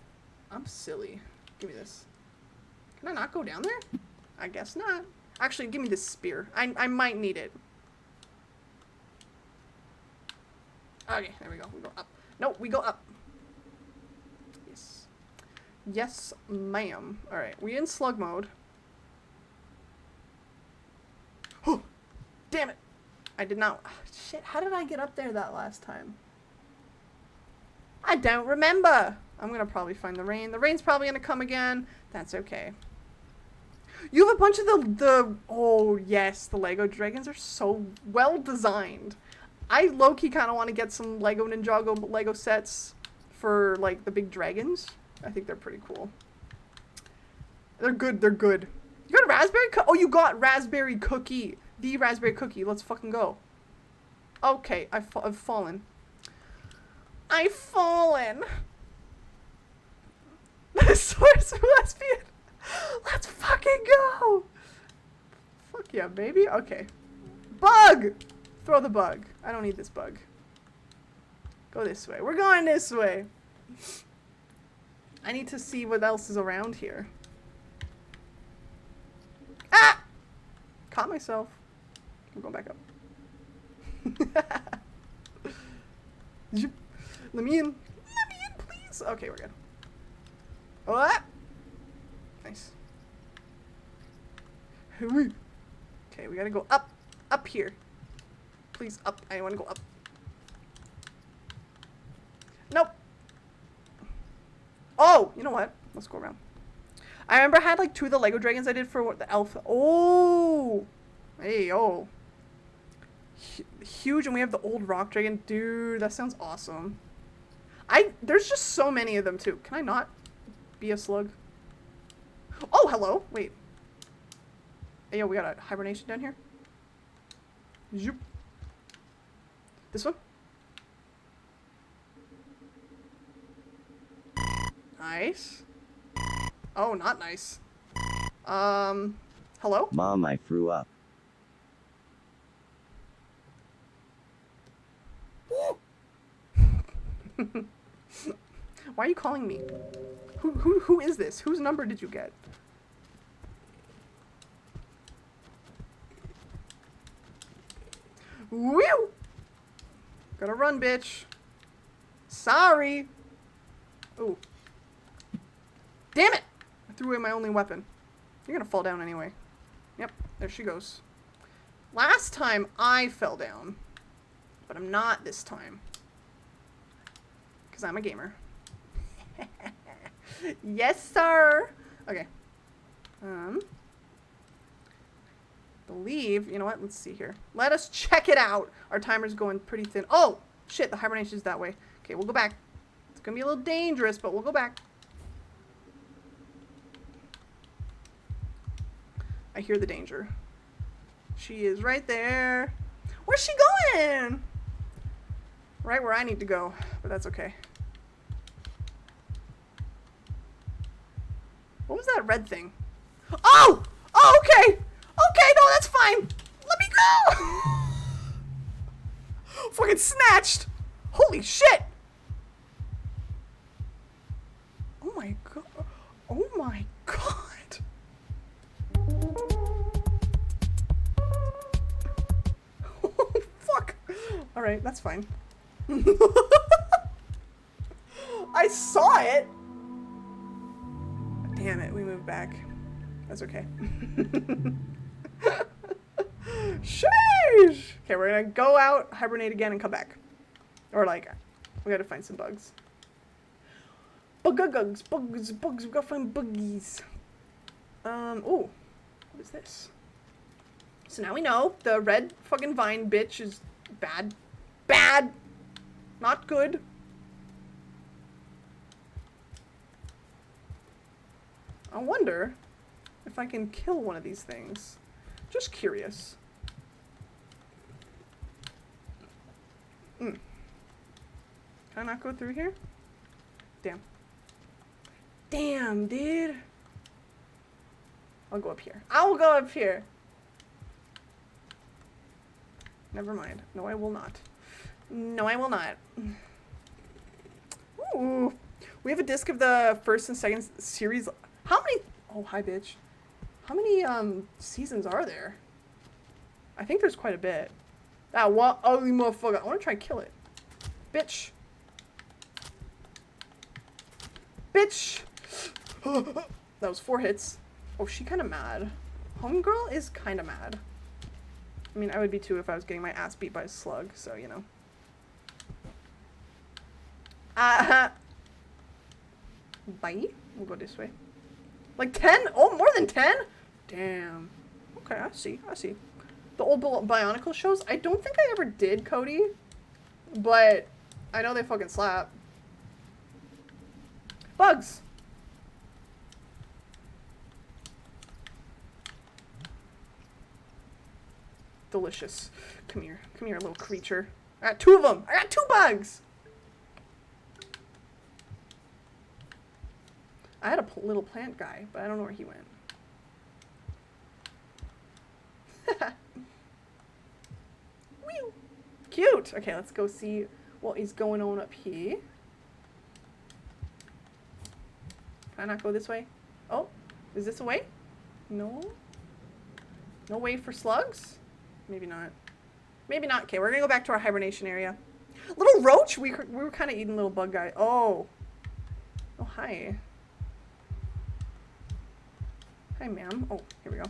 I'm silly. Give me this. Can I not go down there? I guess not. Actually, give me this spear. I might need it. Okay, there we go. We go up. No, we go up. Yes. Yes, ma'am. Alright, we in slug mode. Oh! Damn it! I did not... Shit, how did I get up there that last time? I don't remember! I'm gonna probably find the rain. The rain's probably gonna come again. That's okay. You have a bunch of the... Oh, yes. The Lego dragons are so well designed. I low-key kind of want to get some Lego Ninjago Lego sets for, like, the big dragons. I think they're pretty cool. They're good. They're good. You got a raspberry Oh, you got raspberry cookie. The raspberry cookie. Let's fucking go. Okay. I've fallen. I've fallen. The source of lesbian. Let's fucking go. Fuck yeah, baby. Okay. Bug! Throw the bug. I don't need this bug. Go this way. We're going this way. I need to see what else is around here. Ah! Caught myself. I'm going back up. Let me in. Let me in, please. Okay, we're good. What? Nice. Okay, we gotta go up. Up here. Please, up. I want to go up. Nope. Oh, you know what? Let's go around. I remember I had like 2 of the Lego dragons I did for what the elf. Oh. Hey, oh. Huge, and we have the old rock dragon. Dude, that sounds awesome. There's just so many of them too. Can I not be a slug? Oh, hello. Wait. Hey, yo, we got a hibernation down here. Zoop. This one? Nice. Oh, not nice. Hello? Mom, I threw up. Why are you calling me? Who is this? Whose number did you get? Woo! Gotta run, bitch. Sorry. Ooh. Damn it! I threw away my only weapon. You're gonna fall down anyway. Yep, there she goes. Last time I fell down. But I'm not this time. Because I'm a gamer. Yes, sir! Okay. Believe, you know what? Let's see here. Let us check it out. Our timer's going pretty thin. Oh! Shit, the hibernation's that way. Okay, we'll go back. It's gonna be a little dangerous, but we'll go back. I hear the danger. She is right there. Where's she going? Right where I need to go, but that's okay. What was that red thing? Oh! Oh, okay! Okay, no, that's fine! Let me go! Fucking snatched! Holy shit! Oh my god. Oh my god. Oh, fuck. Alright, that's fine. I saw it! Damn it, we moved back. That's okay. Sheesh! Okay, we're gonna go out, hibernate again, and come back. Or like, we gotta find some bugs. Bugs, bugs, bugs, we gotta find buggies. Ooh. What is this? So now we know the red fucking vine bitch is bad. Bad! Not good. I wonder if I can kill one of these things. Just curious. Can I not go through here? Damn. Damn, dude. I'll go up here. I will go up here. Never mind. No, I will not. No, I will not. Ooh. We have a disc of the first and second series. How many? Oh, hi, bitch. How many seasons are there? I think there's quite a bit. That one ugly motherfucker. I want to try and kill it. Bitch. Bitch. That was 4 hits. Oh, she kind of mad. Homegirl is kind of mad. I mean, I would be too if I was getting my ass beat by a slug, so, you know. Bye. We'll go this way. Like 10? Oh, more than 10? Damn. Okay, I see. I see. The old Bionicle shows, I don't think I ever did, Cody. But I know they fucking slap. Bugs! Delicious. Come here. Come here, little creature. I got 2 of them! I got 2 bugs! I had a little plant guy, but I don't know where he went. Whew. Cute! Okay, let's go see what is going on up here. Can I not go this way? Oh, is this a way? No. No way for slugs? Maybe not. Maybe not. Okay, we're gonna go back to our hibernation area. Little roach? We were kind of eating little bug guy. Oh. Oh, hi. Hi, ma'am. Oh, here we go.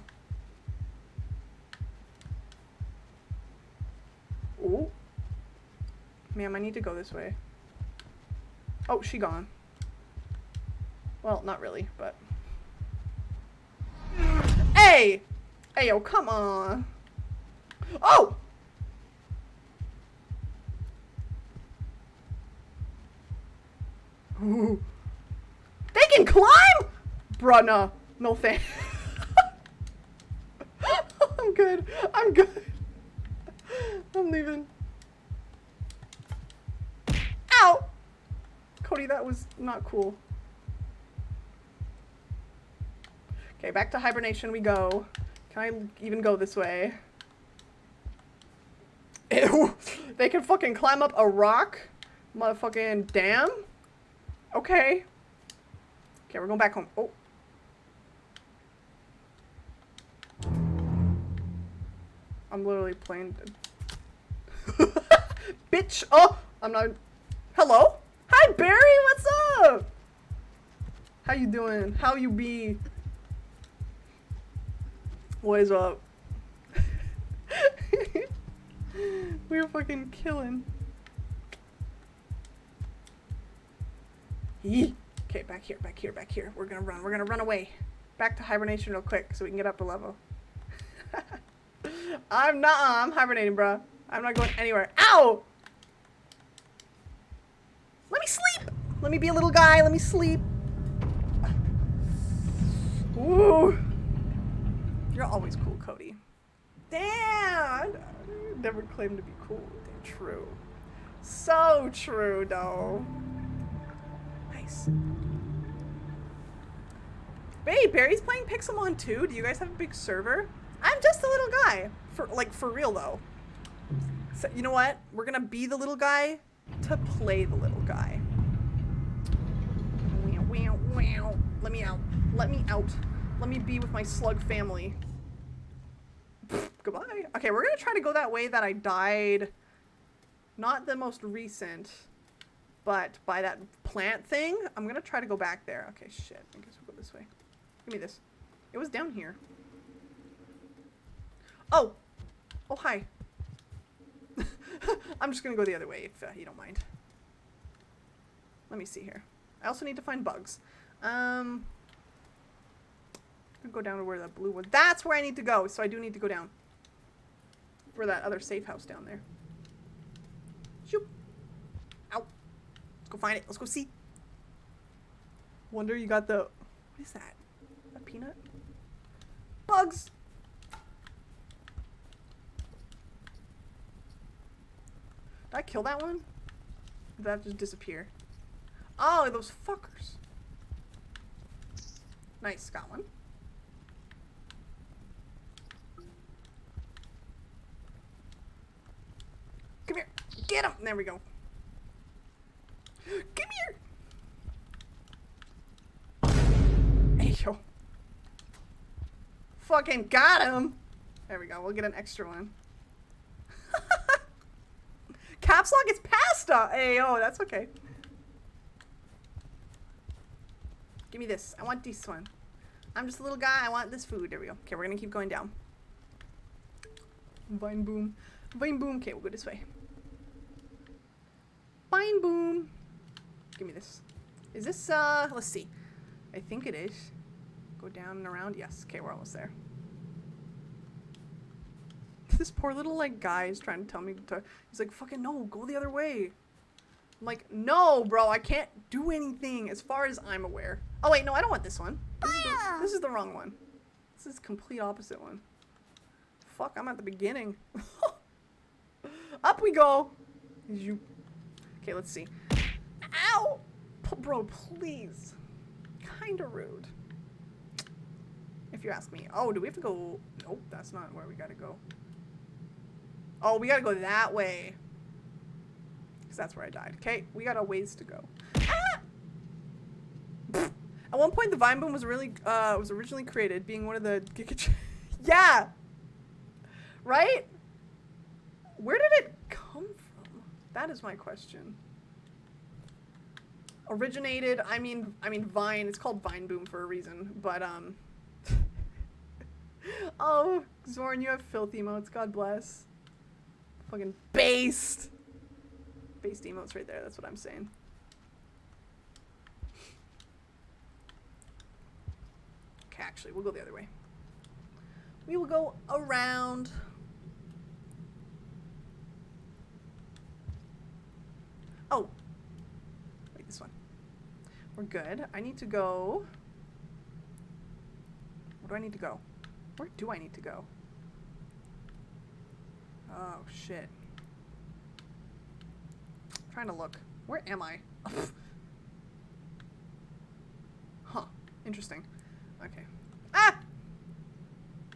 Oh. Ma'am, I need to go this way. Oh, she gone. Well, not really, but... Hey! Hey, yo, come on. Oh! Ooh. They can climb? Bruh, no. No thanks. I'm good. I'm good. I'm leaving. Ow! Cody, that was not cool. Okay, back to hibernation we go. Can I even go this way? Ew! They can fucking climb up a rock? Motherfucking dam? Okay. Okay, we're going back home. Oh. I'm literally playing. Bitch! Oh! I'm not. Hello? Hi, Barry! What's up? How you doing? How you be? What is up? We were fucking killing. Yee. Okay, back here, back here, back here. We're gonna run away. Back to hibernation real quick so we can get up a level. I'm hibernating, bro. I'm not going anywhere. Ow! Let me sleep! Let me be a little guy, let me sleep. Ooh. You're always cool, Cody. Damn! I never claimed to be cool. Damn, true. So true, though. Nice. Hey, Barry's playing Pixelmon too. Do you guys have a big server? I'm just a little guy. For real, though. So, you know what? We're gonna be the little guy to play the little guy. Let me out. Let me out. Let me be with my slug family. Goodbye. Okay, we're gonna try to go that way that I died. Not the most recent, but by that plant thing. I'm gonna try to go back there. Okay, shit. I guess we'll go this way. Give me this. It was down here. Oh! Oh, hi. I'm just gonna go the other way if you don't mind. Let me see here. I also need to find bugs. I'm gonna go down to where the blue was. That's where I need to go, so I do need to go down. For that other safe house down there. Shoop. Ow. Let's go find it. Let's go see. Wonder you got the... What is that? A peanut? Bugs! Did I kill that one? Or did that just disappear? Oh, those fuckers. Nice, got one. Come here. Get him. There we go. Come here. Hey, yo. Fucking got him. There we go. We'll get an extra one. Caps lock, it's pasta. Hey, oh, that's okay. Give me this. I want this one. I'm just a little guy. I want this food. There we go. Okay, we're gonna keep going down. Vine boom. Vine boom. Okay, we'll go this way. Vine boom. Give me this. Is this, let's see. I think it is. Go down and around. Yes. Okay, we're almost there. This poor little, like, guy is trying to tell me to... He's like, fucking no, go the other way. I'm like, no, bro, I can't do anything as far as I'm aware. Oh, wait, no, I don't want this one. This is the wrong one. This is the complete opposite one. Fuck, I'm at the beginning. Up we go. Okay, let's see. Ow! Bro, please. Kinda rude. If you ask me. Oh, do we have to go... Nope, that's not where we gotta go. Oh, we gotta go that way. Because that's where I died. Okay, we got a ways to go. Ah! At one point, the Vine Boom was was originally created, being one of the yeah, right? Where did it come from? That is my question. Originated, I mean Vine. It's called Vine Boom for a reason, but oh, Zorn, you have filth emotes. God bless. Fucking based. Based emotes right there. That's what I'm saying. Okay, actually, we'll go the other way. We will go around. Oh. Wait, this one. We're good. I need to go. Where do I need to go? Where do I need to go? Oh, shit. I'm trying to look. Where am I? Huh. Interesting. Okay. Ah!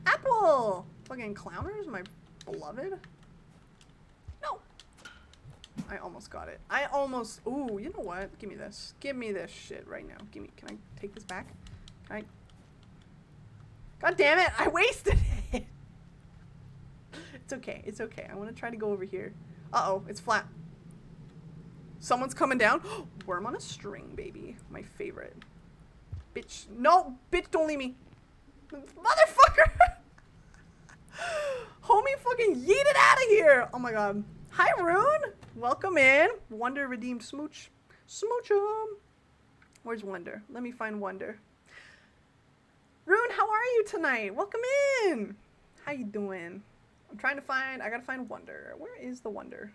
Apple! Fucking clowners, my beloved. No! I almost got it. I almost... Ooh, you know what? Give me this. Give me this shit right now. Give me... Can I take this back? Can I... God damn it! I wasted it! It's okay. It's okay. I want to try to go over here. Uh-oh. It's flat. Someone's coming down. Worm on a string, baby. My favorite. Bitch. No! Bitch, don't leave me. Motherfucker! Homie fucking yeeted out of here! Oh my god. Hi, Rune! Welcome in. Wonder redeemed smooch. Smooch 'em. Where's Wonder? Let me find Wonder. Rune, how are you tonight? Welcome in! How you doing? I'm trying to find... I gotta find Wonder. Where is the Wonder?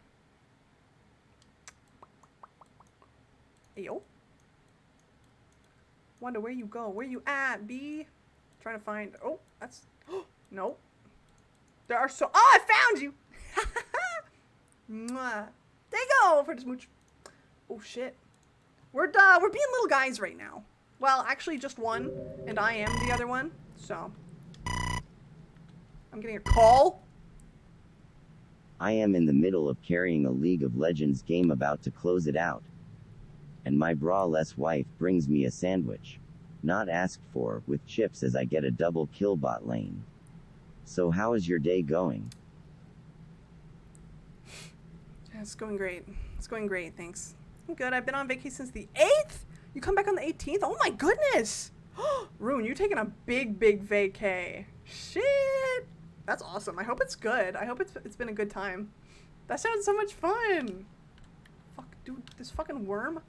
Ayo. Wonder, where you go? Where you at, B? Trying to find... Oh, that's... No. There are so... Oh, I found you! Mwah. There you go for the smooch. Oh, shit. We're being little guys right now. Well, actually just one, and I am the other one, so... I'm getting a call. I am in the middle of carrying a League of Legends game about to close it out. And my bra-less wife brings me a sandwich. Not asked for, with chips as I get a double kill bot lane. So how is your day going? Yeah, it's going great. It's going great, thanks. I'm good. I've been on vacation since the 8th? You come back on the 18th? Oh my goodness! Rune, you're taking a big vacay. Shit! That's awesome. I hope it's good. I hope it's been a good time. That sounds so much fun! Fuck, dude, this fucking worm.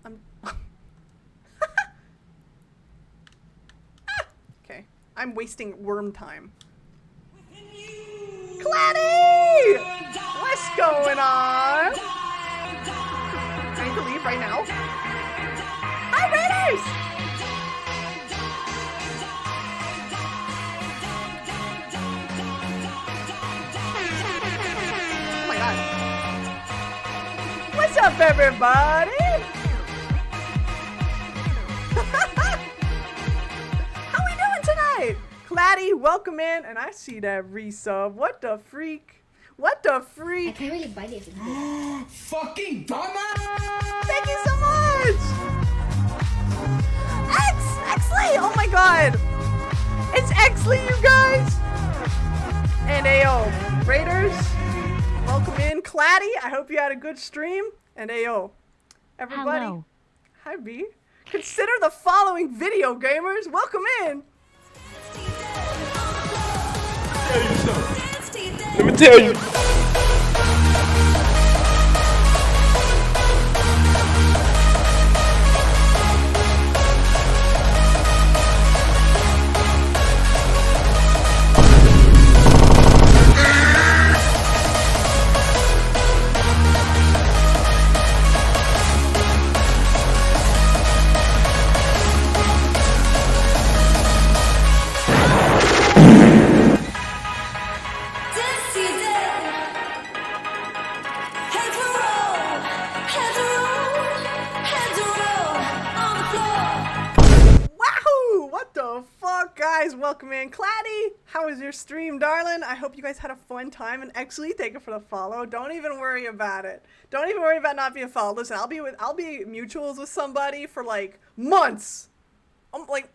I'm... Okay. I'm wasting worm time. Claddy! What's going on? I need to leave right now. Hi, Raiders! Oh my god. What's up, everybody? How we doing tonight? Claddy, welcome in, and I see that resub. What the freak? What the freak? I can't really bite it. Fucking dumbass! Thank you so much! Exley! Oh my god! It's Exley, you guys! And Ayo, Raiders, welcome in. Claddy, I hope you had a good stream. And Ayo, everybody. Hello. Hi, B. Consider the following video gamers. Welcome in. Let me tell you. Guys, welcome in. Claddy, how was your stream, darling? I hope you guys had a fun time. And actually, thank you for the follow. Don't even worry about it. Don't even worry about not being followed. Listen, I'll be mutuals with somebody for like months, Like,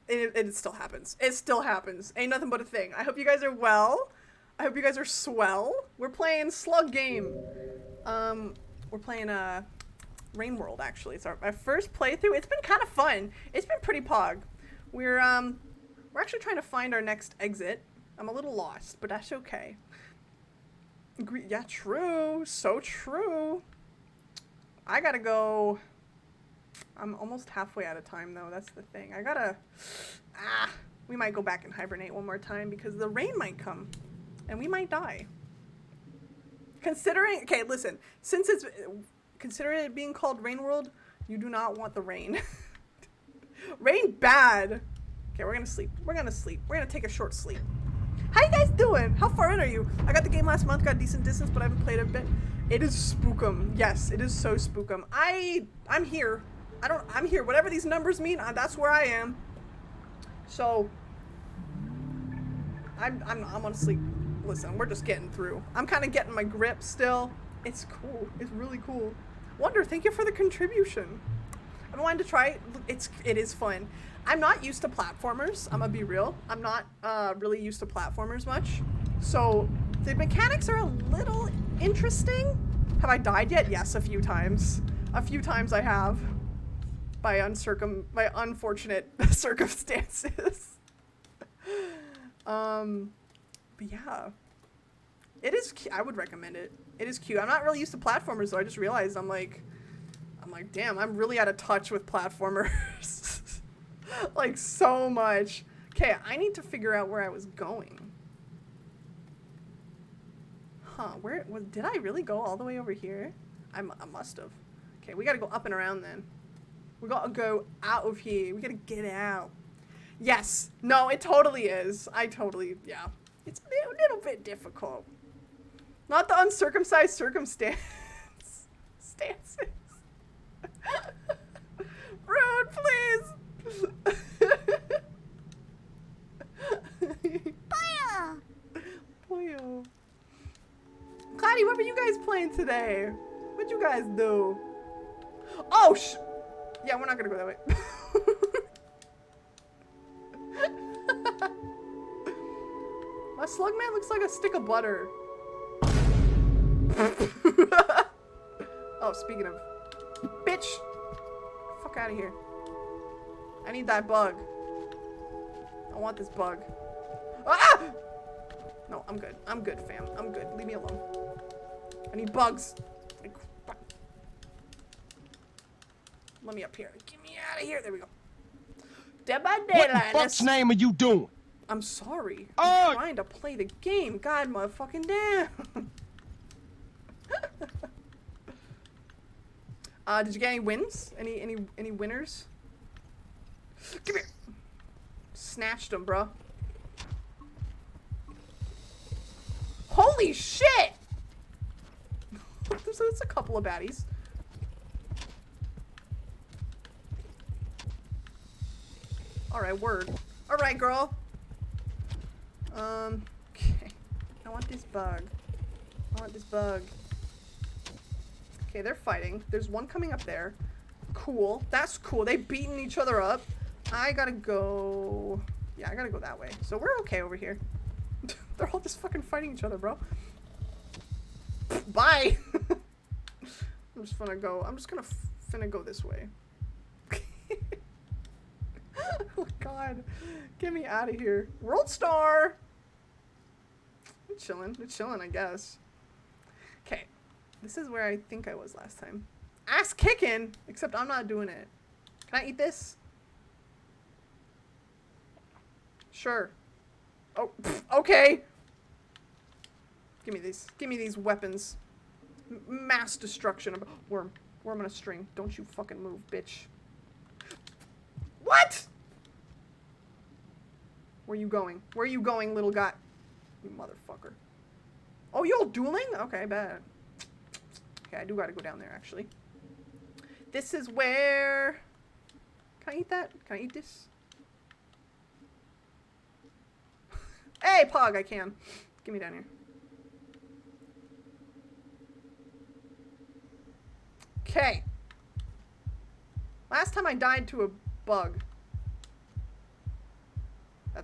it still happens. It still happens. Ain't nothing but a thing. I hope you guys are well. I hope you guys are swell. We're playing Slug Game. We're playing, Rain World, actually. It's my first playthrough. It's been kind of fun. It's been pretty pog. We're actually trying to find our next exit. I'm a little lost, but that's okay. Yeah, true. So true. I gotta go. I'm almost halfway out of time, though. That's the thing. I gotta... we might go back and hibernate one more time because the rain might come. And we might die. Considering... Okay, listen. Since it's... Considering it being called Rain World, you do not want the rain. Rain bad. Okay, we're gonna sleep. We're gonna sleep. We're gonna take a short sleep. How you guys doing? How far in are you? I got the game last month, got a decent distance, but I haven't played it a bit. It is spookum. Yes, it is so spookum. I'm here. I'm here. Whatever these numbers mean, that's where I am. So I'm gonna sleep. Listen, we're just getting through. I'm kind of getting my grip still. It's cool. It's really cool. Wonder, thank you for the contribution. I've been wanting to try it. It is fun. I'm not used to platformers. I'm gonna be real. I'm not really used to platformers much. So the mechanics are a little interesting. Have I died yet? Yes, a few times. A few times I have. By unfortunate circumstances. But yeah. It is I would recommend it. It is cute. I'm not really used to platformers though. I just realized I'm like, damn, I'm really out of touch with platformers. Like so much. Okay, I need to figure out where I was going. Huh, did I really go all the way over here? I must have. Okay, we gotta go up and around then. We gotta go out of here. We gotta get out. Yes. No, it totally is. Yeah. It's a little bit difficult. Not the uncircumcised stances. Rude, please. Boyo. Claddy, what were you guys playing today? What'd you guys do? Oh, yeah, we're not gonna go that way. My slug man looks like a stick of butter. Oh, speaking of... Bitch! Fuck out of here. I need that bug. I want this bug. Ah! No, I'm good. I'm good, fam. I'm good. Leave me alone. I need bugs. Let me up here. Get me out of here. There we go. Dead by What daylight. the fuck's name are you doing? I'm sorry. Oh! I'm trying to play the game. God motherfucking damn. Did you get any wins? Any winners? Come here. Snatched them, bro. Holy shit! There's a couple of baddies. Alright, word. Alright, girl. Okay. I want this bug. Okay, they're fighting. There's one coming up there. Cool. That's cool. They beating each other up. I gotta go... Yeah, I gotta go that way. So we're okay over here. They're all just fucking fighting each other, bro. Bye! I'm just gonna go this way. Oh god. Get me out of here. World Star! We're chilling, I guess. Okay. This is where I think I was last time. Ass kicking! Except I'm not doing it. Can I eat this? Sure. Oh, okay. Give me these. Give me these weapons. Mass destruction. Worm. Worm on a string. Don't you fucking move, bitch. What? Where you going? Where you going, little guy? You motherfucker. Oh, you all dueling? Okay, bad. Okay, I do gotta go down there, actually. This is where... Can I eat that? Can I eat this? Hey, Pog, I can. Get me down here. Okay. Last time I died to a bug.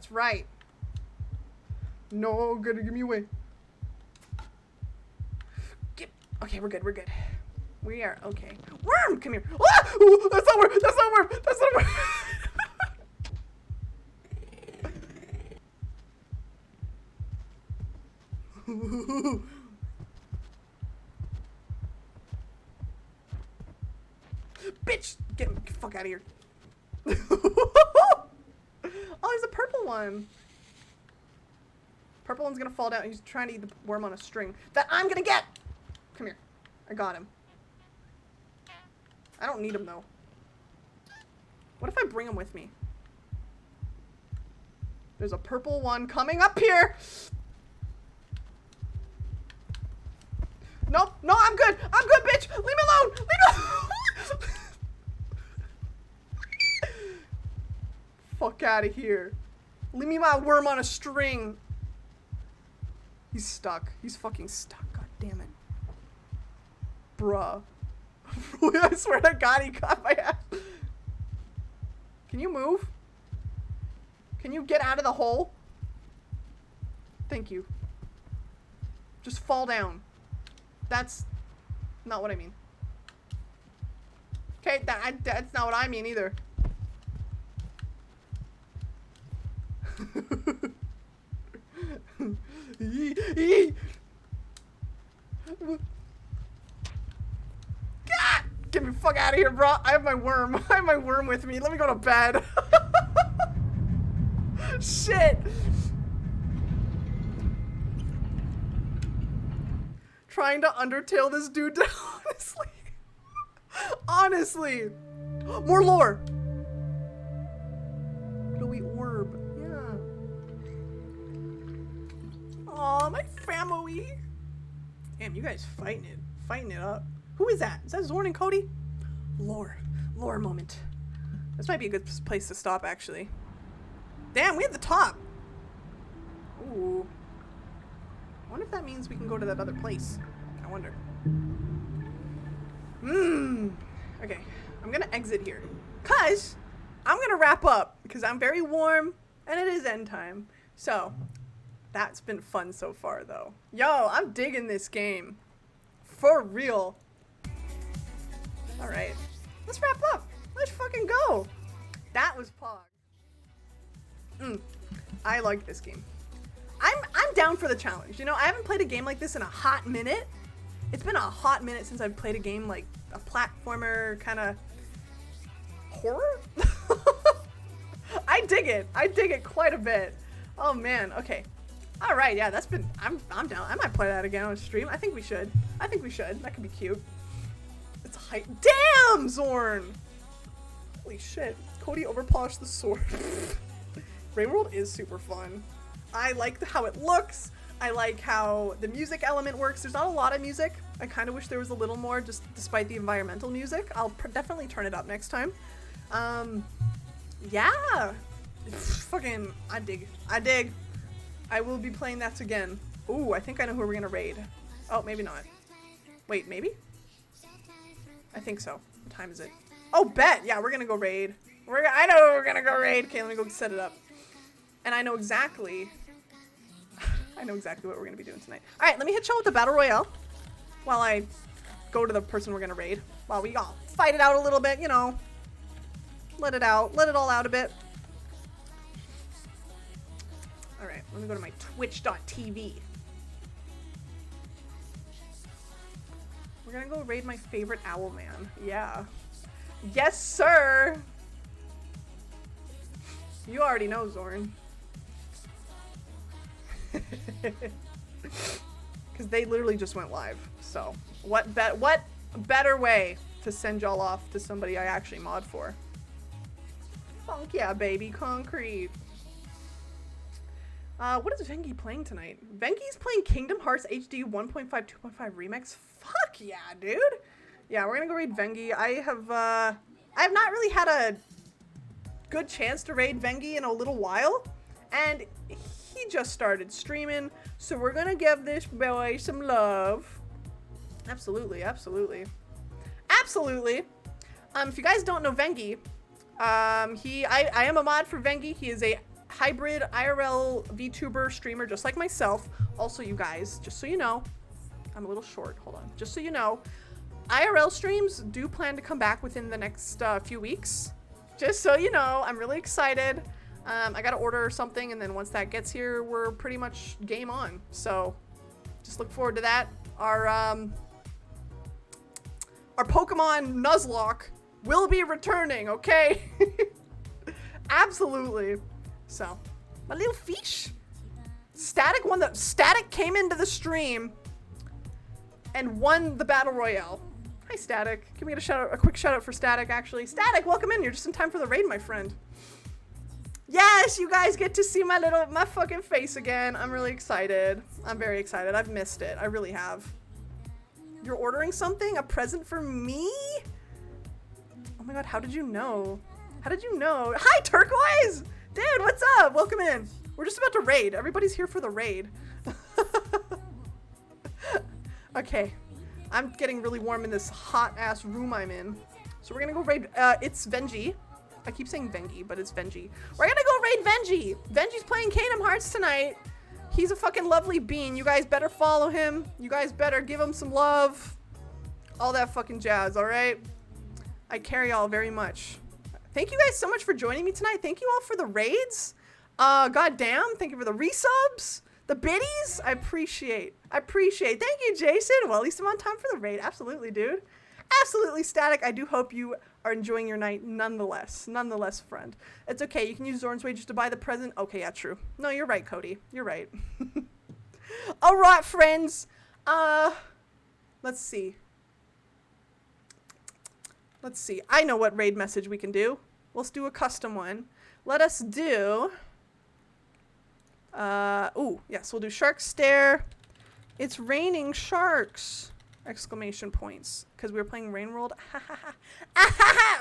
That's right. No, gotta give me away. Okay, we're good. We're good. We are okay. Worm, come here. Ah! Ooh, that's not worm. That's not worm. That's not worm. Bitch, get the fuck out of here. Oh, there's a purple one. Purple one's gonna fall down. He's trying to eat the worm on a string that I'm gonna get. Come here. I got him. I don't need him though. What if I bring him with me? There's a purple one coming up here. Nope. No, I'm good. I'm good, bitch. Leave me alone. Leave me alone. Fuck out of here. Leave me my worm on a string. He's stuck. He's fucking stuck. God damn it. Bruh. I swear to God, he caught my ass. Can you move? Can you get out of the hole? Thank you. Just fall down. That's not what I mean. Okay, that's not what I mean either. God! Get me the fuck out of here, bro. I have my worm. I have my worm with me. Let me go to bed. Shit. Trying to Undertale this dude down, honestly. Honestly. More lore. Glowy orb. Yeah. Aw, my family. Damn, you guys fighting it. Fighting it up. Who is that? Is that Zorn and Cody? Lore. Lore moment. This might be a good place to stop, actually. Damn, we hit the top. Ooh. I wonder if that means we can go to that other place. I wonder. Okay, I'm gonna exit here. Cause I'm gonna wrap up because I'm very warm and it is end time. So that's been fun so far though. Yo, I'm digging this game. For real. Alright. Let's wrap up. Let's fucking go. That was Pog. I like this game. I'm down for the challenge. You know, I haven't played a game like this in a hot minute. It's been a hot minute since I've played a game like a platformer kind of horror. I dig it. I dig it quite a bit. Oh man. Okay. All right. Yeah, that's been. I'm down. I might play that again on stream. I think we should. I think we should. That could be cute. It's hype. Damn, Zorn. Holy shit. Cody overpolished the sword. Rain World is super fun. I like how it looks. I like how the music element works. There's not a lot of music. I kind of wish there was a little more, just despite the environmental music. I'll definitely turn it up next time. Yeah. Fucking, I dig. I dig. I will be playing that again. Ooh, I think I know who we're gonna raid. Oh, maybe not. Wait, maybe? I think so. What time is it? Oh, bet. Yeah, we're gonna go raid. I know we're gonna go raid. Okay, let me go set it up. And I know exactly what we're gonna be doing tonight. All right, let me hit y'all with the battle royale while I go to the person we're gonna raid. While we all fight it out a little bit, you know, let it all out a bit. All right, let me go to my twitch.tv. We're gonna go raid my favorite owl man. Yeah. Yes, sir. You already know, Zorn. Because they literally just went live. So what better way to send y'all off to somebody I actually mod for? Funk yeah, baby, concrete. What is Vengi playing tonight? Vengi's playing Kingdom Hearts HD 1.5 2.5 Remix. Fuck yeah, dude. Yeah, we're gonna go raid Vengi. I have not really had a good chance to raid Vengi in a little while, and he just started streaming, so we're gonna give this boy some love. Absolutely, absolutely, absolutely. If you guys don't know Vengi, I am a mod for Vengi. He is a hybrid IRL VTuber streamer just like myself. Also, you guys, just so you know, I'm a little short. Hold on. Just so you know, IRL streams do plan to come back within the next few weeks. Just so you know, I'm really excited. I gotta order something, and then once that gets here, we're pretty much game on. So just look forward to that. Our Pokemon Nuzlocke will be returning, okay? Absolutely. So, my little fish. Static came into the stream and won the battle royale. Hi, Static. Can we get a quick shout out for Static, actually? Static, welcome in. You're just in time for the raid, my friend. Yes, you guys get to see my fucking face again. I'm really excited. I'm very excited. I've missed it. I really have. You're ordering something? A present for me? Oh my god, how did you know? How did you know? Hi, Turquoise! Dude, what's up? Welcome in. We're just about to raid. Everybody's here for the raid. Okay. I'm getting really warm in this hot-ass room I'm in. So we're gonna go raid, it's Venji. I keep saying Vengi, but it's Venji. We're gonna go raid Venji. Venji's playing Kingdom Hearts tonight. He's a fucking lovely bean. You guys better follow him. You guys better give him some love. All that fucking jazz, alright? I carry y'all very much. Thank you guys so much for joining me tonight. Thank you all for the raids. Goddamn, thank you for the resubs. The biddies, I appreciate. Thank you, Jason. Well, at least I'm on time for the raid. Absolutely, dude. Absolutely, Static. I do hope you are enjoying your night nonetheless. Nonetheless, friend. It's okay. You can use Zorn's wages to buy the present. Okay, yeah, true. No, you're right, Cody. You're right. All right, friends. Let's see. I know what raid message we can do. Let's do a custom one. Let us do... ooh, yes, we'll do Shark Stare. It's raining sharks! Exclamation points. Because we were playing Rain World.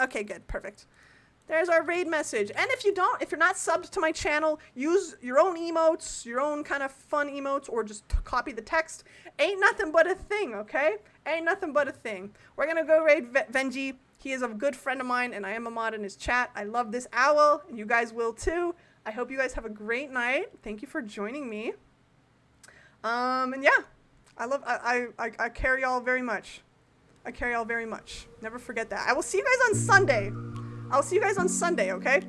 Okay, good. Perfect. There's our raid message. And if you're not subbed to my channel, use your own emotes, your own kind of fun emotes, or just copy the text. Ain't nothing but a thing, okay? Ain't nothing but a thing. We're gonna go raid Venji. He is a good friend of mine, and I am a mod in his chat. I love this owl, and you guys will too. I hope you guys have a great night. Thank you for joining me. And yeah, I carry y'all very much. I carry y'all very much. Never forget that. I will see you guys on Sunday. I'll see you guys on Sunday, okay?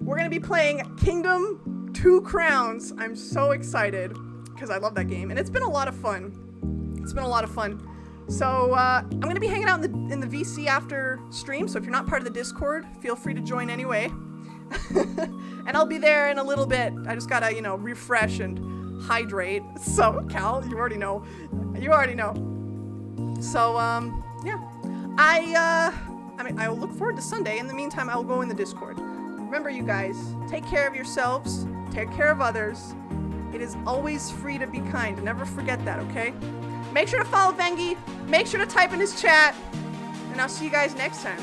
We're gonna be playing Kingdom 2 Crowns. I'm so excited because I love that game, and it's been a lot of fun. It's been a lot of fun. So I'm gonna be hanging out in the VC after stream. So if you're not part of the Discord, feel free to join anyway. And I'll be there in a little bit. I just gotta, you know, refresh and hydrate. So Cal, you already know. You already know. So yeah, I mean, I will look forward to Sunday. In the meantime, I will go in the Discord. Remember, you guys, take care of yourselves. Take care of others. It is always free to be kind. Never forget that, okay? Make sure to follow Vengi. Make sure to type in his chat. And I'll see you guys next time.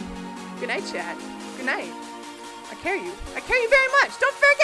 Good night, chat. Good night. I carry you. I carry you very much. Don't forget.